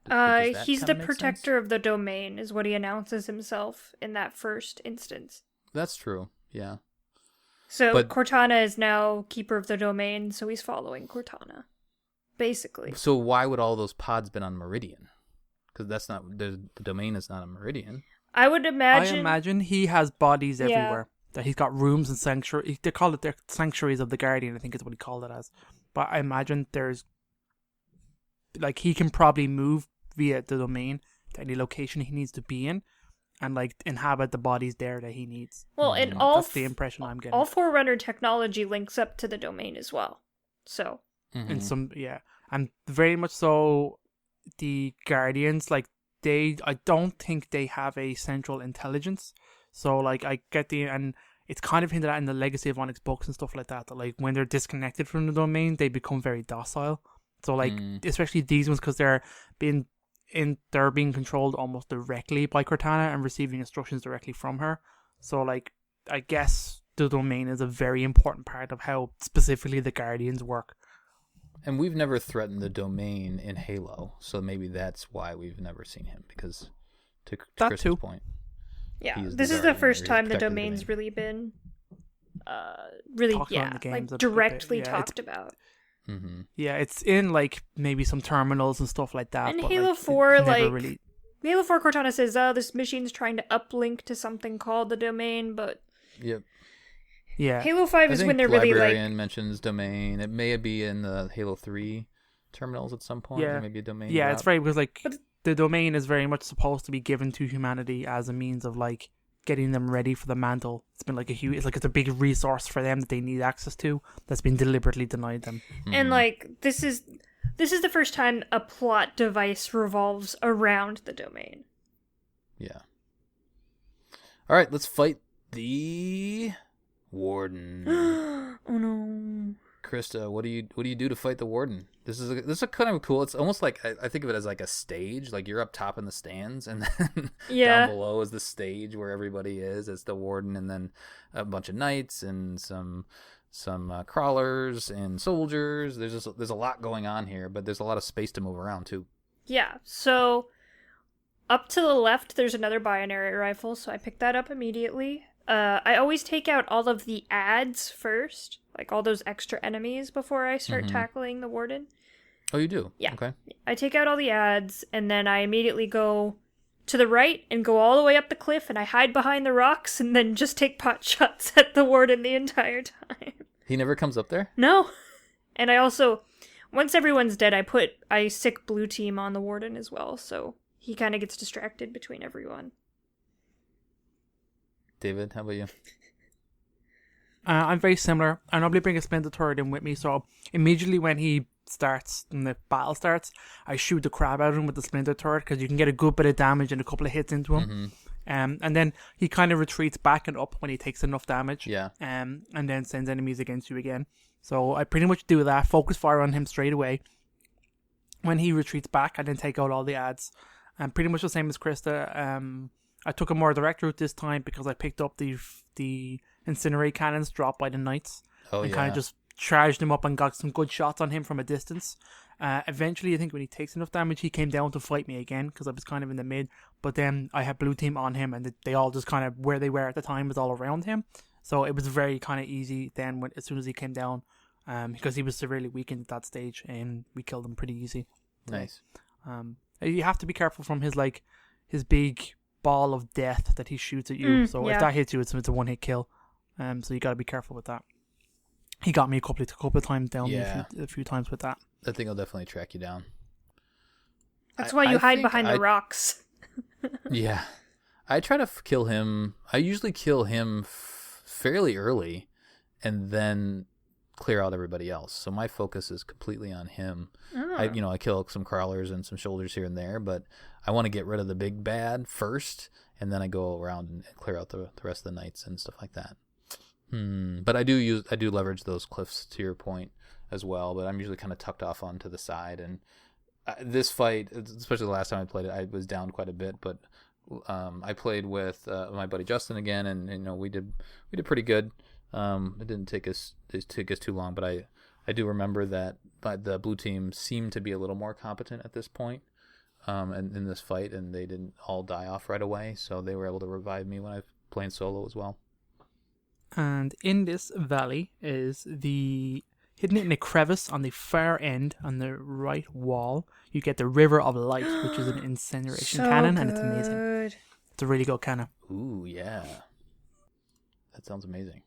He's the protector of the domain, is what he announces himself in that first instance. That's true. Yeah. So Cortana is now keeper of the domain, so he's following Cortana, basically. So why would all those pods been on Meridian? Because that's not the domain is not on Meridian. I would imagine. I imagine he has bodies everywhere. That he's got rooms and sanctuary. They call it their sanctuaries of the Guardian. I think is what he called it as. But I imagine there's like he can probably move via the domain to any location he needs to be in, and like inhabit the bodies there that he needs. Well, and that's the impression I'm getting. All Forerunner technology links up to the domain as well. So. And very much so. The Guardians, like I don't think they have a central intelligence. So like I get and it's kind of hinted at in the Legacy of Onyx books and stuff like that. That like when they're disconnected from the domain, they become very docile. So like especially these ones because they're being controlled almost directly by Cortana and receiving instructions directly from her. So like I guess the domain is a very important part of how specifically the Guardians work. And we've never threatened the domain in Halo, so maybe that's why we've never seen him. Because to Krista's point, this is the first time the domain's really been, directly talked about. Mm-hmm. Yeah, it's in like maybe some terminals and stuff like that. And but, Halo like, 4, Halo 4 Cortana says, "Oh, this machine's trying to uplink to something called the domain," but yep. Yeah. Halo 5 is when they're really like... Librarian mentions domain. It may be in the Halo 3 terminals at some point. Yeah. Or maybe a domain. Yeah, drop. it's very... Because, like, the domain is very much supposed to be given to humanity as a means of, like, getting them ready for the mantle. It's been, like, it's a big resource for them that they need access to that's been deliberately denied them. Mm-hmm. And, like, this is the first time a plot device revolves around the domain. Yeah. All right, let's fight the... Warden. Oh no, Krysta, what do you do to fight the Warden? This is a kind of cool. It's almost like I think of it as like a stage. Like you're up top in the stands, and then down below is the stage where everybody is. It's the Warden, and then a bunch of knights and some crawlers and soldiers. There's a lot going on here, but there's a lot of space to move around too. Yeah. So up to the left, there's another binary rifle. So I picked that up immediately. I always take out all of the ads first, like all those extra enemies before I start tackling the Warden. Oh, you do? Yeah. Okay. I take out all the ads, and then I immediately go to the right and go all the way up the cliff, and I hide behind the rocks, and then just take pot shots at the Warden the entire time. He never comes up there? No. And I also, once everyone's dead, I sick blue team on the Warden as well, so he kind of gets distracted between everyone. David, how about you? I'm very similar. I normally bring a splinter turret in with me, so immediately when he starts and the battle starts, I shoot the crap out of him with the splinter turret because you can get a good bit of damage and a couple of hits into him. And then he kind of retreats back and up when he takes enough damage. Yeah. And then sends enemies against you again. So I pretty much do that. Focus fire on him straight away. When he retreats back, I then take out all the ads. And pretty much the same as Krysta. I took a more direct route this time because I picked up the incinerate cannons dropped by the knights. And kind of just charged him up and got some good shots on him from a distance. Eventually, I think when he takes enough damage, he came down to fight me again because I was kind of in the mid. But then I had blue team on him, and they all just kind of where they were at the time was all around him. So it was very kind of easy then as soon as he came down, because he was severely weakened at that stage, and we killed him pretty easy. Nice. You have to be careful from his big ball of death that he shoots at you. So if that hits you, it's a one-hit kill. So you got to be careful with that. He got me a couple of times down a few times with that. That thing will definitely track you down. That's why you hide behind the rocks. Yeah. I try to kill him. I usually kill him fairly early and then clear out everybody else. So my focus is completely on him. Oh. I kill some crawlers and some shoulders here and there, but I want to get rid of the big bad first, and then I go around and clear out the rest of the knights and stuff like that. But I do leverage those cliffs to your point as well, but I'm usually kind of tucked off onto the side. And this fight, especially the last time I played it, I was down quite a bit, but I played with my buddy Justin again, and we did pretty good. It didn't take us too long, but I do remember that the blue team seemed to be a little more competent at this point in this fight, and they didn't all die off right away, so they were able to revive me when I was playing solo as well. And in this valley is hidden in a crevice on the far end on the right wall. You get the River of Light, which is an incineration cannon, and it's amazing. It's a really good cannon. Ooh, yeah. That sounds amazing.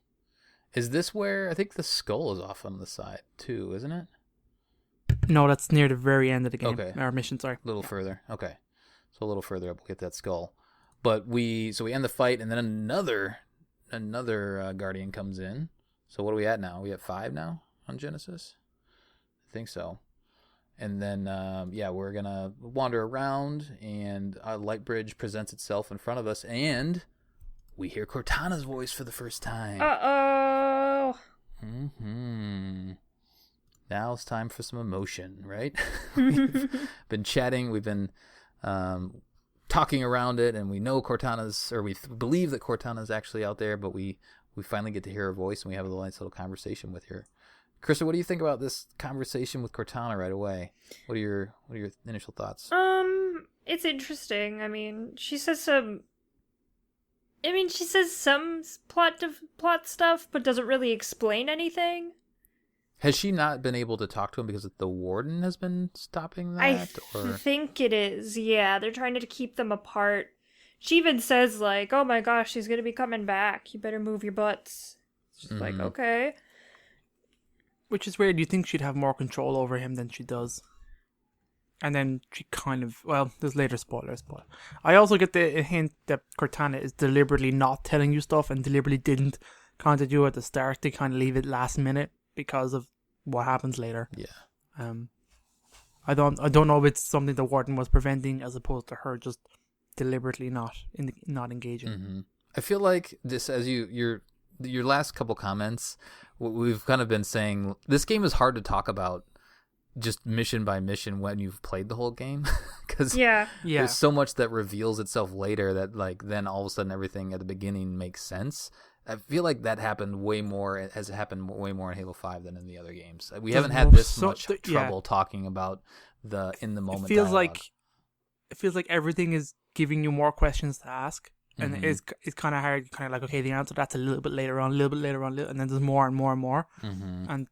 Is this where I think the skull is off on the side too, isn't it? No, that's near the very end of the game. Okay. Our mission, sorry. A little further. Okay. So a little further up we'll get that skull. But we end the fight, and then another guardian comes in. So what are we at now? Are we at 5 now on Genesis? I think so. And then we're gonna wander around, and a light bridge presents itself in front of us, and we hear Cortana's voice for the first time. Uh-oh. Now it's time for some emotion, right? We've been chatting, we've been talking around it, and we know we believe that Cortana's actually out there, but we finally get to hear her voice, and we have a nice little conversation with her. Krysta, what do you think about this conversation with Cortana right away? What are your initial thoughts? It's interesting. I mean, she says some plot stuff, but doesn't really explain anything. Has she not been able to talk to him because the warden has been stopping that? I think it is. Yeah, they're trying to keep them apart. She even says, like, oh my gosh, she's going to be coming back. You better move your butts. It's just like, okay. Which is weird. You think she'd have more control over him than she does. And then she kind of... Well, there's later spoilers, but... I also get the hint that Cortana is deliberately not telling you stuff and deliberately didn't contact you at the start. They kind of leave it last minute because of what happens later. Yeah. I don't know if it's something the warden was preventing as opposed to her just deliberately not engaging. Mm-hmm. I feel like this, as your last couple comments, we've kind of been saying this game is hard to talk about just mission by mission when you've played the whole game, because there's so much that reveals itself later that then all of a sudden everything at the beginning makes sense. I feel like that happened has happened way more in Halo 5 than in the other games. We haven't had this much trouble talking about the in the moment. It feels like everything is giving you more questions to ask, and it's kind of hard. Kind of like, okay, the answer that's a little bit later on, and then there's more and more and more, and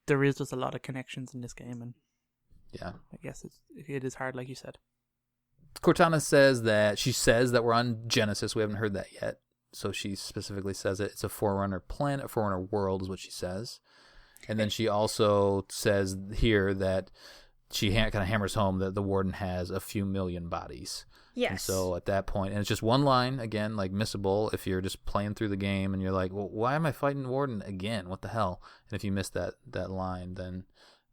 there is just a lot of connections in this game, and I guess it is hard, like you said. Cortana says that we're on Genesis. We haven't heard that yet. So she specifically says it. It's a Forerunner planet, a Forerunner world is what she says. And then she also says here that she kind of hammers home that the warden has a few million bodies. Yes. And so at that point, and it's just one line, again, like missable if you're just playing through the game and you're like, well, why am I fighting warden again? What the hell? And if you miss that line, then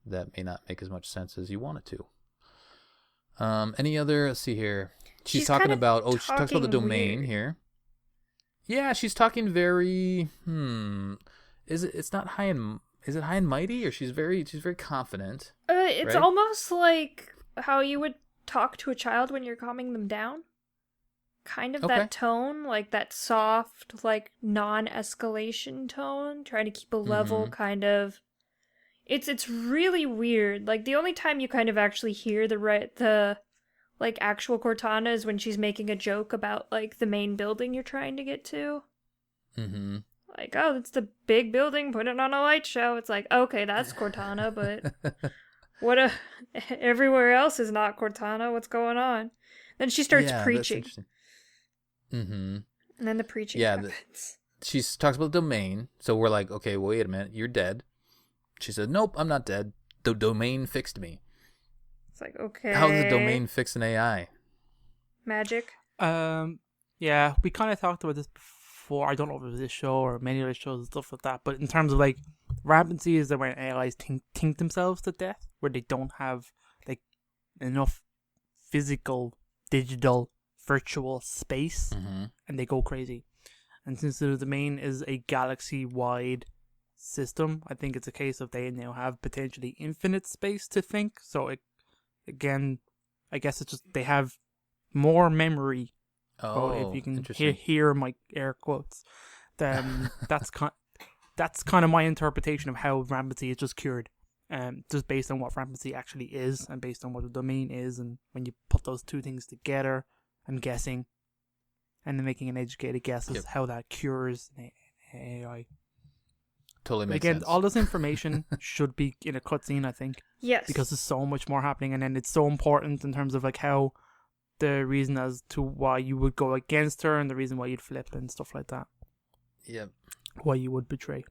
that may not make as much sense as you want it to. Any other, let's see here. She talks about the domain weird. Here. Yeah, she's talking very. Is it high and mighty, or she's very confident? It's right? almost like how you would talk to a child when you're calming them down. Kind of that tone, like that soft, like non-escalation tone, trying to keep a level kind of. It's really weird. Like the only time you kind of actually hear the like actual Cortana is when she's making a joke about like the main building you're trying to get to. Mm-hmm. Like, oh, that's the big building, put it on a light show. It's like, okay, that's Cortana, but everywhere else is not Cortana. What's going on? Then she starts preaching. Mm-hmm. And then the preaching happens. She talks about the domain. So we're like, okay, wait a minute, you're dead. She said, nope, I'm not dead. The domain fixed me. It's like, okay. How does the domain fix an AI? Magic? Yeah, we kind of talked about this before. I don't know if it was this show or many other shows and stuff like that. But in terms of like rampancy is when AIs think themselves to death, where they don't have like enough physical, digital, virtual space, and they go crazy. And since the domain is a galaxy-wide system, I think it's a case of they now have potentially infinite space to think. So again, I guess it's just they have more memory. Oh, if you can hear my air quotes, then that's kind of my interpretation of how rampancy is just cured. Just based on what rampancy actually is, and based on what the domain is, and when you put those two things together, I'm guessing, and then making an educated guess as how that cures AI. Totally makes sense. Again, all this information should be in a cutscene, I think. Yes. Because there's so much more happening, and then it's so important in terms of like how the reason as to why you would go against her, and the reason why you'd flip and stuff like that. Yep. Why you would betray.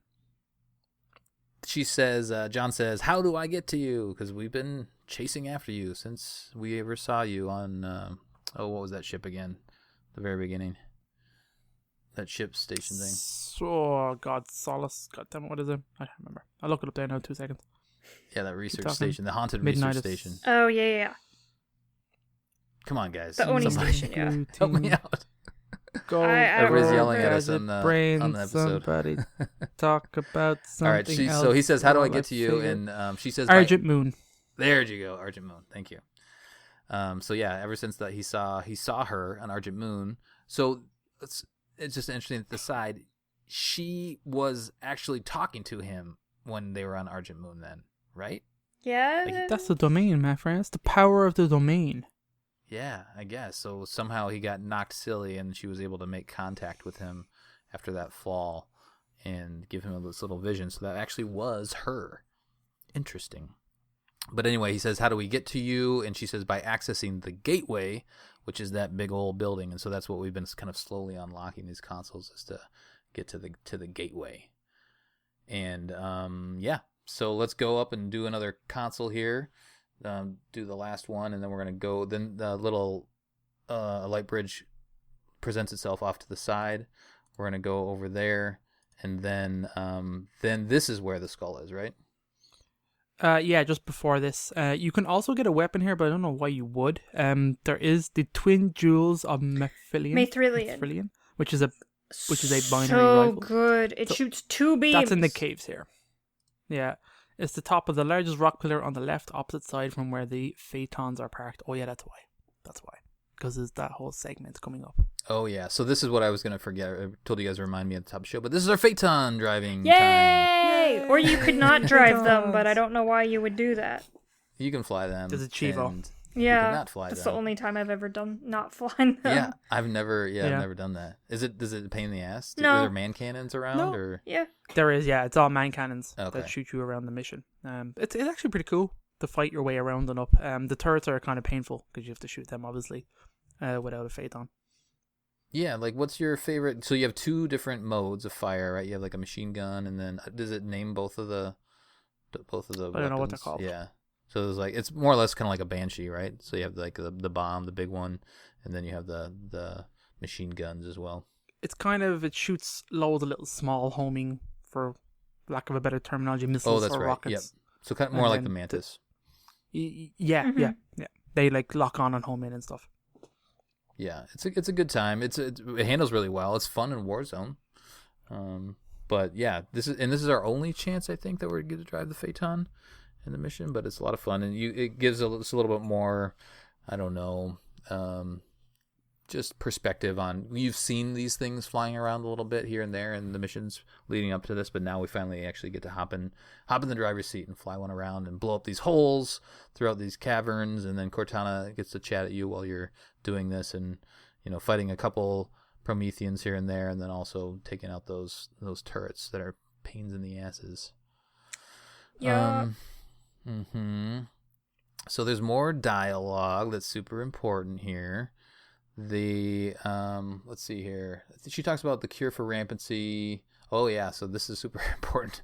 She says, John says, "How do I get to you? Because we've been chasing after you since we ever saw you on, what was that ship again? The very beginning. That ship station thing. Oh, God, Solace. God damn it, what is it? I don't remember. I'll look it up there now, 2 seconds. Yeah, that research station. The haunted Midnight research station. Oh, yeah. Come on, guys. The Oni Somebody station, yeah. help me out. Go. Everybody's yelling at us on the episode. Somebody talk about something All right, else. so he says, "How do I get to you?" And she says, Argent Moon. There you go, Argent Moon. Thank you. So yeah, ever since that he saw her on Argent Moon. So it's just interesting at the side. She was actually talking to him when they were on Argent Moon then, right? Yeah. That's the domain, my friend. It's the power of the domain. Yeah, I guess. So somehow he got knocked silly and she was able to make contact with him after that fall and give him this little vision. So that actually was her. Interesting. But anyway, he says, "How do we get to you?" And she says, "By accessing the gateway," which is that big old building. And so that's what we've been kind of slowly unlocking these consoles, is to get to the gateway. And yeah, so let's go up and do another console here. Do the last one, and then we're going to go. Then the little light bridge presents itself off to the side. We're going to go over there, and then this is where the skull is, right? Yeah, just before this. You can also get a weapon here, but I don't know why you would. There is the twin jewels of Mithrilian, which is a binary rifle. So good. It shoots 2 beams. That's in the caves here. Yeah. It's the top of the largest rock pillar on the left, opposite side from where the Phaetons are parked. Oh yeah, that's why. Because there's that whole segment coming up. Oh yeah, so this is what I was going to forget. I told you guys to remind me at the top of the show, but this is our Phaeton driving Yay! time. Or you could not drive them, but I don't know why you would do that. You can fly them. There's a Chivo. Yeah, you cannot fly that's them. the only time I've ever done not flying them. Yeah, I've never done that. Is it a pain in the ass? No. Are there man cannons around? No. Or? Yeah. There is, yeah. It's all man cannons Okay. that shoot you around the mission. It's actually pretty cool to fight your way around and up. The turrets are kind of painful because you have to shoot them, obviously, without a Phaeton. Yeah, like what's your favorite? So you have 2 different modes of fire, right? You have like a machine gun, and then does it name both of the I don't know what they're called. Yeah. So there's like, it's more or less kind of like a Banshee, right? So you have like the bomb, the big one, and then you have the machine guns as well. It shoots loads of little small homing, for lack of a better terminology, missiles that's or right. rockets. Yep. So kind of more like the Mantis. Yeah. They like lock on and home in and stuff. Yeah, it's a good time. It handles really well. It's fun in Warzone. But yeah, this is our only chance, I think, that we're going to drive the Phaeton in the mission. But it's a lot of fun, and it gives us a little bit more, I don't know, just perspective on. You've seen these things flying around a little bit here and there in the missions leading up to this, but now we finally actually get to hop in the driver's seat and fly one around and blow up these holes throughout these caverns, and then Cortana gets to chat at you while you're doing this, and fighting a couple Prometheans here and there, and then also taking out those turrets that are pains in the asses. Yeah. So there's more dialogue that's super important here. Let's see here. She talks about the cure for rampancy. Oh yeah, so this is super important.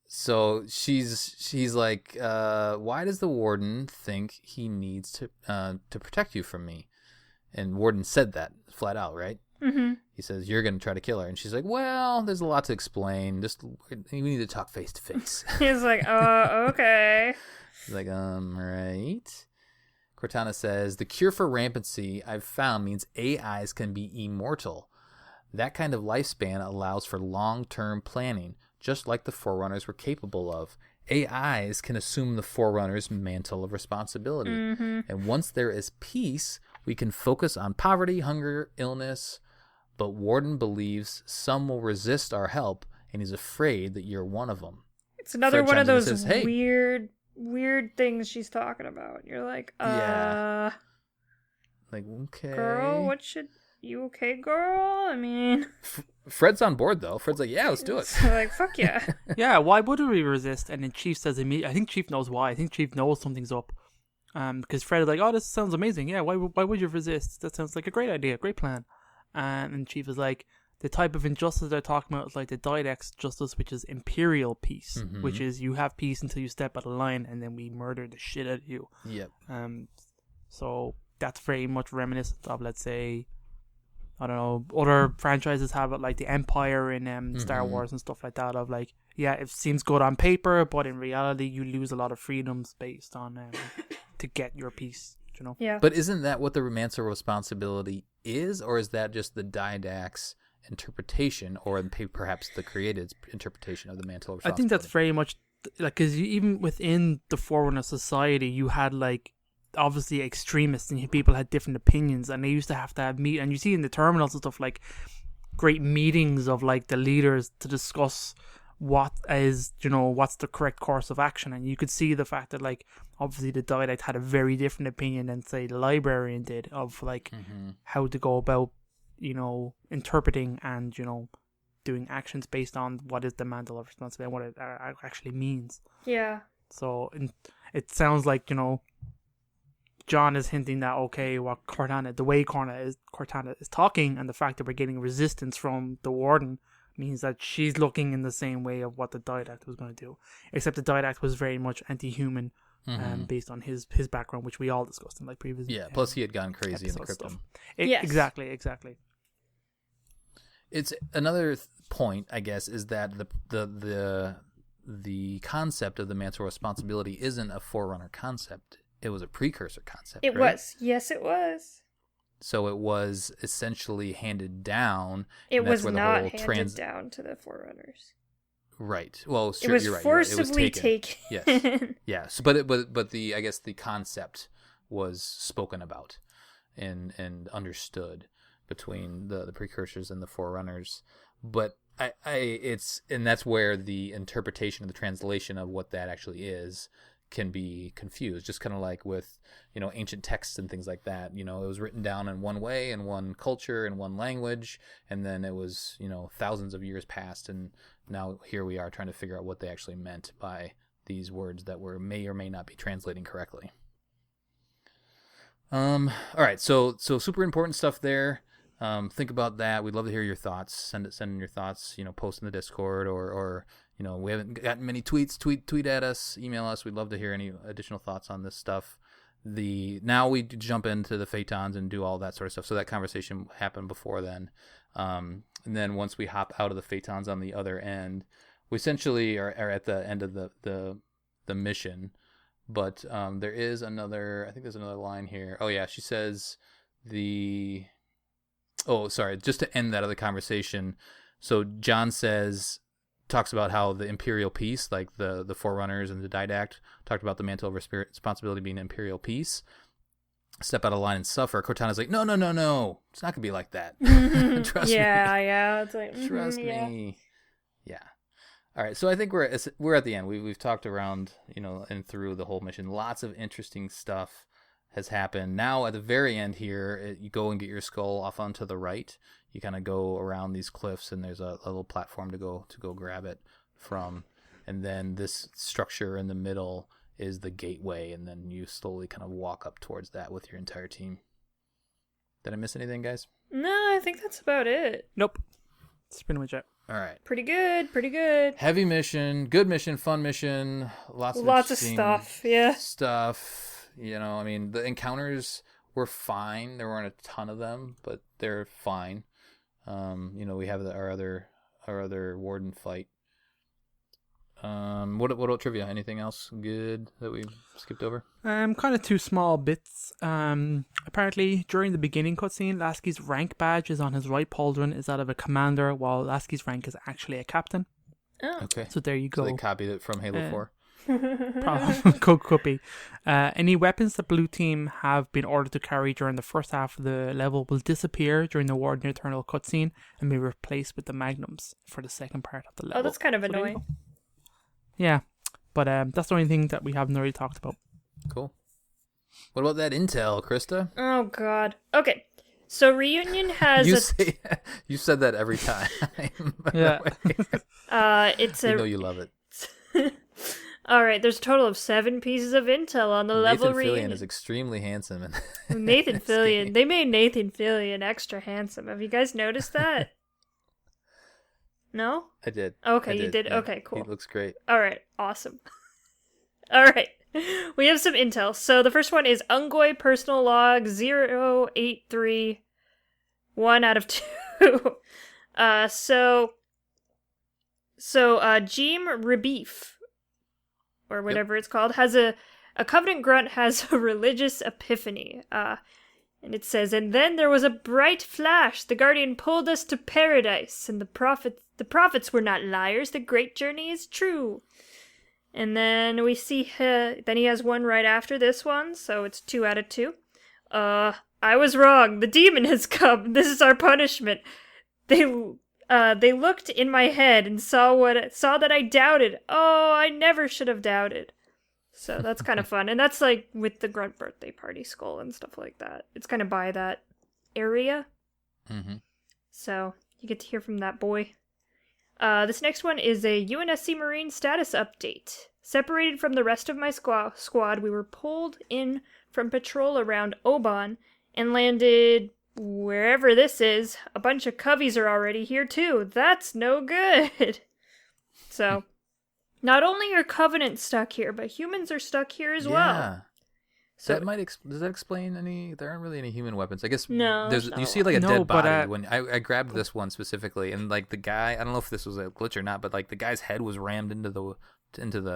So she's like, why does the warden think he needs to protect you from me? And Warden said that flat out, right? Mm-hmm. He says, "You're going to try to kill her." And she's like, "Well, there's a lot to explain. Just we need to talk face to face." He's like, okay. He's like, right. Cortana says, "The cure for rampancy I've found means AIs can be immortal. That kind of lifespan allows for long-term planning, just like the Forerunners were capable of. AIs can assume the Forerunner's mantle of responsibility. Mm-hmm. And once there is peace, we can focus on poverty, hunger, illness. But Warden believes some will resist our help, and he's afraid that you're one of them." It's another Fred one of chimes in those and says, "Hey." weird things she's talking about. You're like, Yeah. Like, okay. girl, you okay, girl? I mean, Fred's on board, though. Fred's like, "Yeah, let's do it." it's like, fuck yeah. Yeah, why would we resist? And then Chief says immediately, I think Chief knows why. I think Chief knows something's up. Because Fred is like, "Oh, this sounds amazing. Yeah, why would you resist? That sounds like a great idea, great plan." And Chief is like, the type of injustice they're talking about is like the Didax justice, which is imperial peace, which is you have peace until you step out of line, and then we murder the shit out of you. Yep. So that's very much reminiscent of, let's say, I don't know, other franchises have it, like the Empire in Star Wars and stuff like that, of like, yeah, it seems good on paper, but in reality you lose a lot of freedoms based on to get your peace, you know? Yeah. But isn't that what the mantle of responsibility is, or is that just the Didax interpretation, or perhaps the created interpretation of the mantle of responsibility? I think that's very much, like, because even within the Forerunner society, you had, like, obviously extremists, and people had different opinions, and they used to have meet, and you see in the terminals and stuff, like, great meetings of, like, the leaders to discuss what is, you know, what's the correct course of action. And you could see the fact that, like, obviously the Didact had a very different opinion than, say, the Librarian did, of, like, how to go about, you know, interpreting and, you know, doing actions based on what is the mantle of responsibility and what it actually means. Yeah. So it sounds like, you know, John is hinting that, okay, what the way Cortana is talking, and the fact that we're getting resistance from the Warden means that she's looking in the same way of what the Didact was going to do. Except the Didact was very much anti-human, based on his background, which we all discussed in, like, previous. Yeah, plus he had gone crazy in the episode Krypton. stuff. Yes. Exactly. It's another point, I guess, is that the concept of the mantle of responsibility isn't a Forerunner concept. It was a precursor concept. It right? was. Yes, it was. So it was essentially handed down. It and that's was where the not whole handed down to the Forerunners. Right. Well, sure, It was you're right. forcibly It was taken. taken. Yes. Yeah. So, but the, I guess the concept was spoken about and understood between the precursors and the Forerunners. But and that's where the interpretation of the translation of what that actually is can be confused, just kind of like with, you know, ancient texts and things like that. You know, it was written down in one way, in one culture, in one language, and then it was, you know, thousands of years passed, and now here we are trying to figure out what they actually meant by these words that may or may not be translating correctly. All right, so super important stuff there. Think about that. We'd love to hear your thoughts. Send in your thoughts, you know, post in the Discord, or you know, we haven't gotten many tweets. Tweet at us, email us. We'd love to hear any additional thoughts on this stuff. Now we jump into the Phaetons and do all that sort of stuff. So that conversation happened before then. And then once we hop out of the Phaetons on the other end, we essentially are at the end of the mission. But there is another, I think there's another line here. Oh yeah, she says just to end that other conversation. So John talks about how the Imperial peace, like the Forerunners and the Didact, talked about the mantle of responsibility being Imperial peace. Step out of line and suffer. Cortana's like, no. It's not going to be like that. Trust me. Yeah. It's like, Trust me. Yeah. All right. So I think we're at the end. We've talked around, you know, and through the whole mission. Lots of interesting stuff has happened. Now at the very end here, you go and get your skull off onto the right. You kind of go around these cliffs, and there's a little platform to go grab it from, and then this structure in the middle is the gateway, and then you slowly kind of walk up towards that with your entire team. Did I miss anything, guys? No, I think that's about it. Nope. That's pretty much it. All right. Pretty good. Heavy mission, good mission, fun mission, lots of stuff. Yeah. Stuff. You know, I mean, the encounters were fine. There weren't a ton of them, but they're fine. We have our other warden fight. What about trivia? Anything else good that we skipped over? Kind of two small bits. Apparently, during the beginning cutscene, Lasky's rank badge is on his right pauldron is that of a commander, while Lasky's rank is actually a captain. Oh. Okay. So there you go. So they copied it from Halo 4. Could be. Any weapons that Blue Team have been ordered to carry during the first half of the level will disappear during the Warden Eternal cutscene and be replaced with the Magnums for the second part of the level. Oh, that's kind of So there you annoying. go. Yeah, but that's the only thing that we haven't already talked about. Cool. What about that intel, Krysta? Oh God. Okay. So Reunion has You said that every time. Yeah. it's I a. know you love it. All right. There's a total of 7 pieces of intel on the level Nathan Reunion. Fillion is extremely handsome. In Nathan this Fillion. game. They made Nathan Fillion extra handsome. Have you guys noticed that? No? I did. Okay, I you did? yeah. Okay, cool. He looks great. All right, awesome. All right, we have some intel. So the first one is Ungoy personal log 0831 out of 2. Jeem Rebeef, or whatever it's called, has a Covenant grunt has a religious epiphany. And it says, and then there was a bright flash. The Guardian pulled us to paradise, and the prophets were not liars. The great journey is true. And then we see, then he has one right after this one, so it's 2 out of 2. I was wrong. The demon has come. This is our punishment. They looked in my head and saw that I doubted. Oh, I never should have doubted. So that's kind of fun. And that's like with the Grunt birthday party skull and stuff like that. It's kind of by that area. Mm-hmm. So you get to hear from that boy. This next one is a UNSC Marine status update. Separated from the rest of my squad, we were pulled in from patrol around Oban and landed wherever this is. A bunch of coveys are already here too. That's no good. So... not only are Covenant stuck here, but humans are stuck here as well. So that does that explain any? There aren't really any human weapons. I guess no. You see like a dead body but, when I grabbed this one specifically, and like the guy, I don't know if this was a glitch or not, but like the guy's head was rammed into the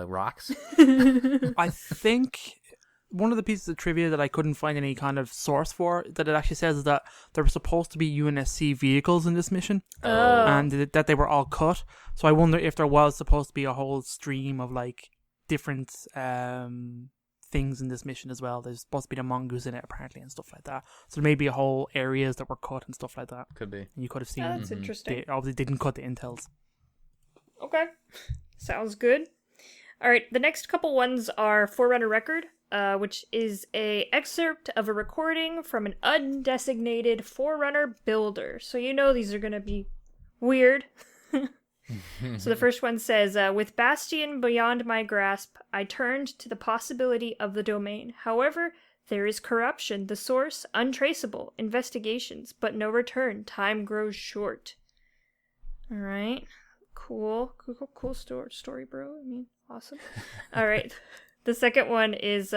rocks. I think one of the pieces of trivia that I couldn't find any kind of source for that it actually says is that there were supposed to be UNSC vehicles in this mission, and that they were all cut. So I wonder if there was supposed to be a whole stream of like different things in this mission as well. There's supposed to be the mongoose in it apparently and stuff like that. So there may be a whole areas that were cut and stuff like that. Could be. And you could have seen. That's interesting. They obviously didn't cut the intels. Okay, sounds good. All right, the next couple ones are Forerunner Record, which is a excerpt of a recording from an undesignated Forerunner builder. So you know these are going to be weird. So the first one says, with Bastion beyond my grasp, I turned to the possibility of the domain. However, there is corruption, the source untraceable, investigations, but no return. Time grows short. All right. Cool story, bro. I mean, awesome. All right. The second one is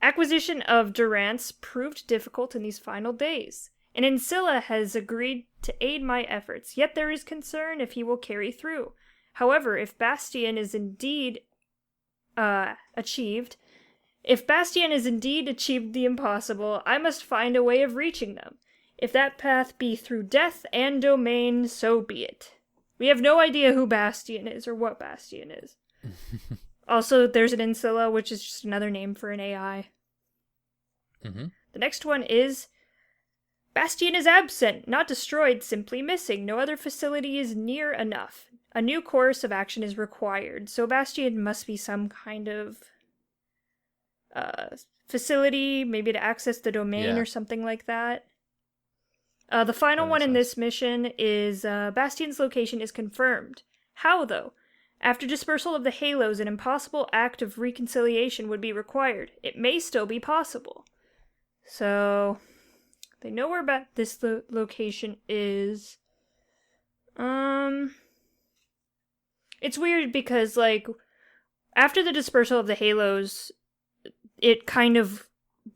acquisition of Durance proved difficult in these final days. And Ancilla has agreed to aid my efforts, yet there is concern if he will carry through. However, if Bastion is indeed achieved the impossible, I must find a way of reaching them. If that path be through death and domain, so be it. We have no idea who Bastion is or what Bastion is. Also, there's an Ancilla, which is just another name for an AI. Mm-hmm. The next one is Bastion is absent, not destroyed, simply missing. No other facility is near enough. A new course of action is required, so Bastion must be some kind of facility, maybe to access the domain or something like that. The final one in this mission is Bastion's location is confirmed. How, though? After dispersal of the Halos, an impossible act of reconciliation would be required. It may still be possible. So... they know where this location is. It's weird because, like, after the dispersal of the Halos, it kind of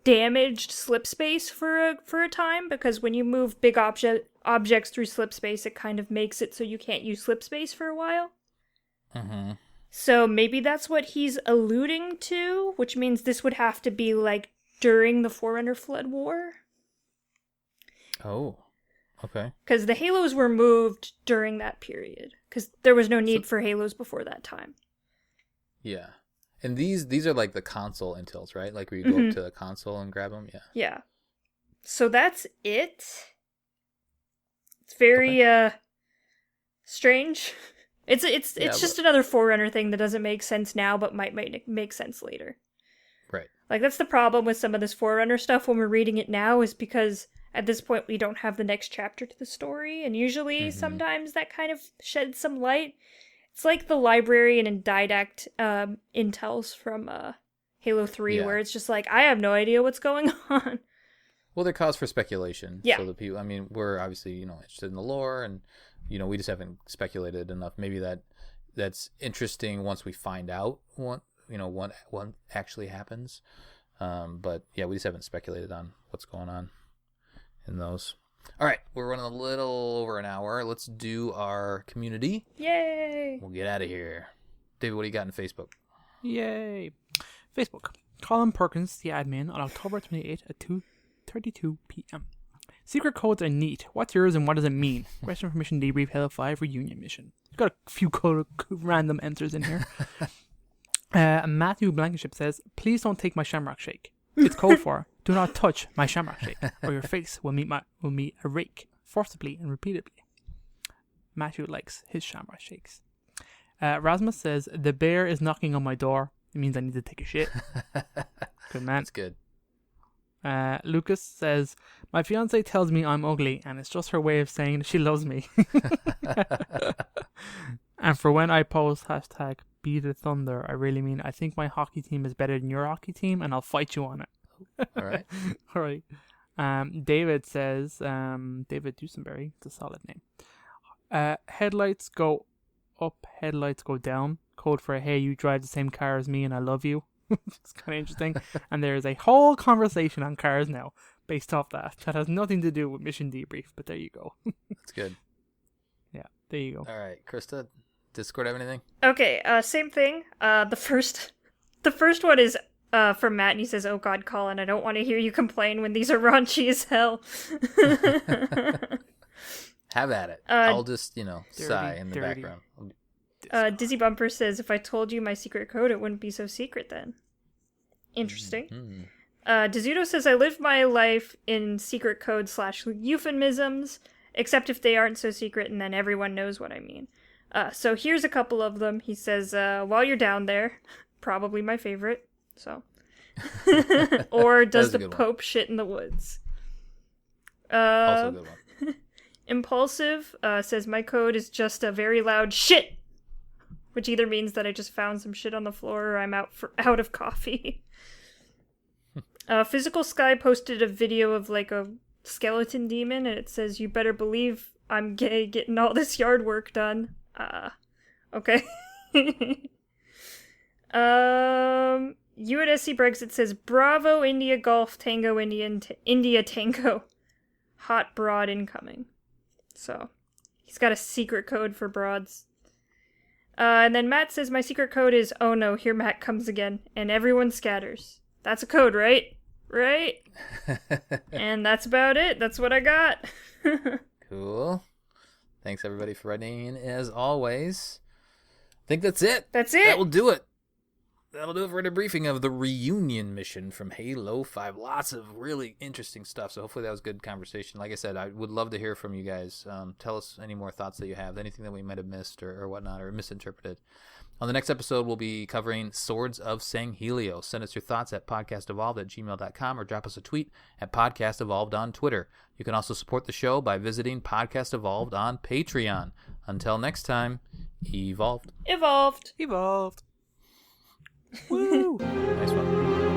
damaged slip space for a time, because when you move big objects through slip space, it kind of makes it so you can't use slip space for a while. Mm-hmm. So maybe that's what he's alluding to, which means this would have to be like during the Forerunner Flood War. Oh, okay. Because the halos were moved during that period, because there was no need for halos before that time. Yeah. And these are like the console intils, right? Like where you go up to the console and grab them? Yeah. Yeah. So that's it. It's very strange. It's just another Forerunner thing that doesn't make sense now, but might make sense later. Right. Like, that's the problem with some of this Forerunner stuff when we're reading it now, is because at this point we don't have the next chapter to the story, and usually sometimes that kind of sheds some light. It's like the librarian and didact intels from Halo 3, where it's just like, I have no idea what's going on. Well, they're cause for speculation. Yeah. So the people, I mean, we're obviously, interested in the lore, and, we just haven't speculated enough. Maybe that's interesting once we find out what actually happens. But yeah, we just haven't speculated on what's going on in those. All right, we're running a little over an hour. Let's do our community. Yay! We'll get out of here. David, what do you got in Facebook? Yay. Facebook. Colin Perkins, the admin, on October 28th at 2:32 p.m. Secret codes are neat. What's yours and what does it mean? Question for Mission Debrief Halo 5 Reunion Mission. We've got a few random answers in here. Matthew Blankenship says, please don't take my Shamrock Shake. It's code for, do not touch my Shamrock Shake, or your face will meet a rake, forcibly and repeatedly. Matthew likes his Shamrock Shakes. Rasmus says, the bear is knocking on my door. It means I need to take a shit. Good man. That's good. Lucas says, my fiance tells me I'm ugly, and it's just her way of saying that she loves me. And for when I post hashtag be the Thunder, I really mean I think my hockey team is better than your hockey team, and I'll fight you on it. All right. All right. David says, David Dusenberry, it's a solid name. Headlights go up, headlights go down. Code for, hey, you drive the same car as me and I love you. It's kind of interesting. And there's a whole conversation on cars now based off that has nothing to do with Mission Debrief, but there you go. That's good. Yeah, there you go. All right, Krysta, Discord have anything? Okay, same thing. The first one is from Matt, and he says, oh god, Colin, I don't want to hear you complain when these are raunchy as hell. Have at it. I'll just, sigh in the dirty. background. Dizzy Bumper says, if I told you my secret code, it wouldn't be so secret then. Interesting. Mm-hmm. Dizudo says, I live my life in secret code / euphemisms, except if they aren't so secret, and then everyone knows what I mean. So here's a couple of them. He says, while you're down there, probably my favorite, so. Or does the Pope shit in the woods? Also a good one. Impulsive says, my code is just a very loud shit, which either means that I just found some shit on the floor or I'm out of coffee. Physical Sky posted a video of like a skeleton demon, and it says, you better believe I'm gay getting all this yard work done. Okay. UNSC Brexit says, Bravo India Golf Tango India Tango. Hot broad incoming. So, he's got a secret code for broads. And then Matt says, my secret code is, oh no, here Matt comes again, and everyone scatters. That's a code, right? Right? And that's about it. That's what I got. Cool. Thanks, everybody, for writing in, as always. I think that's it. That's it. That will do it. That'll do it for a debriefing of the reunion mission from Halo 5. Lots of really interesting stuff, so hopefully that was a good conversation. Like I said, I would love to hear from you guys. Tell us any more thoughts that you have, anything that we might have missed or whatnot, or misinterpreted. On the next episode, we'll be covering Swords of Sanghelios. Send us your thoughts at podcastevolved@gmail.com or drop us a tweet at podcastevolved on Twitter. You can also support the show by visiting Podcast Evolved on Patreon. Until next time, evolved. Evolved. Evolved. Woo! Nice one.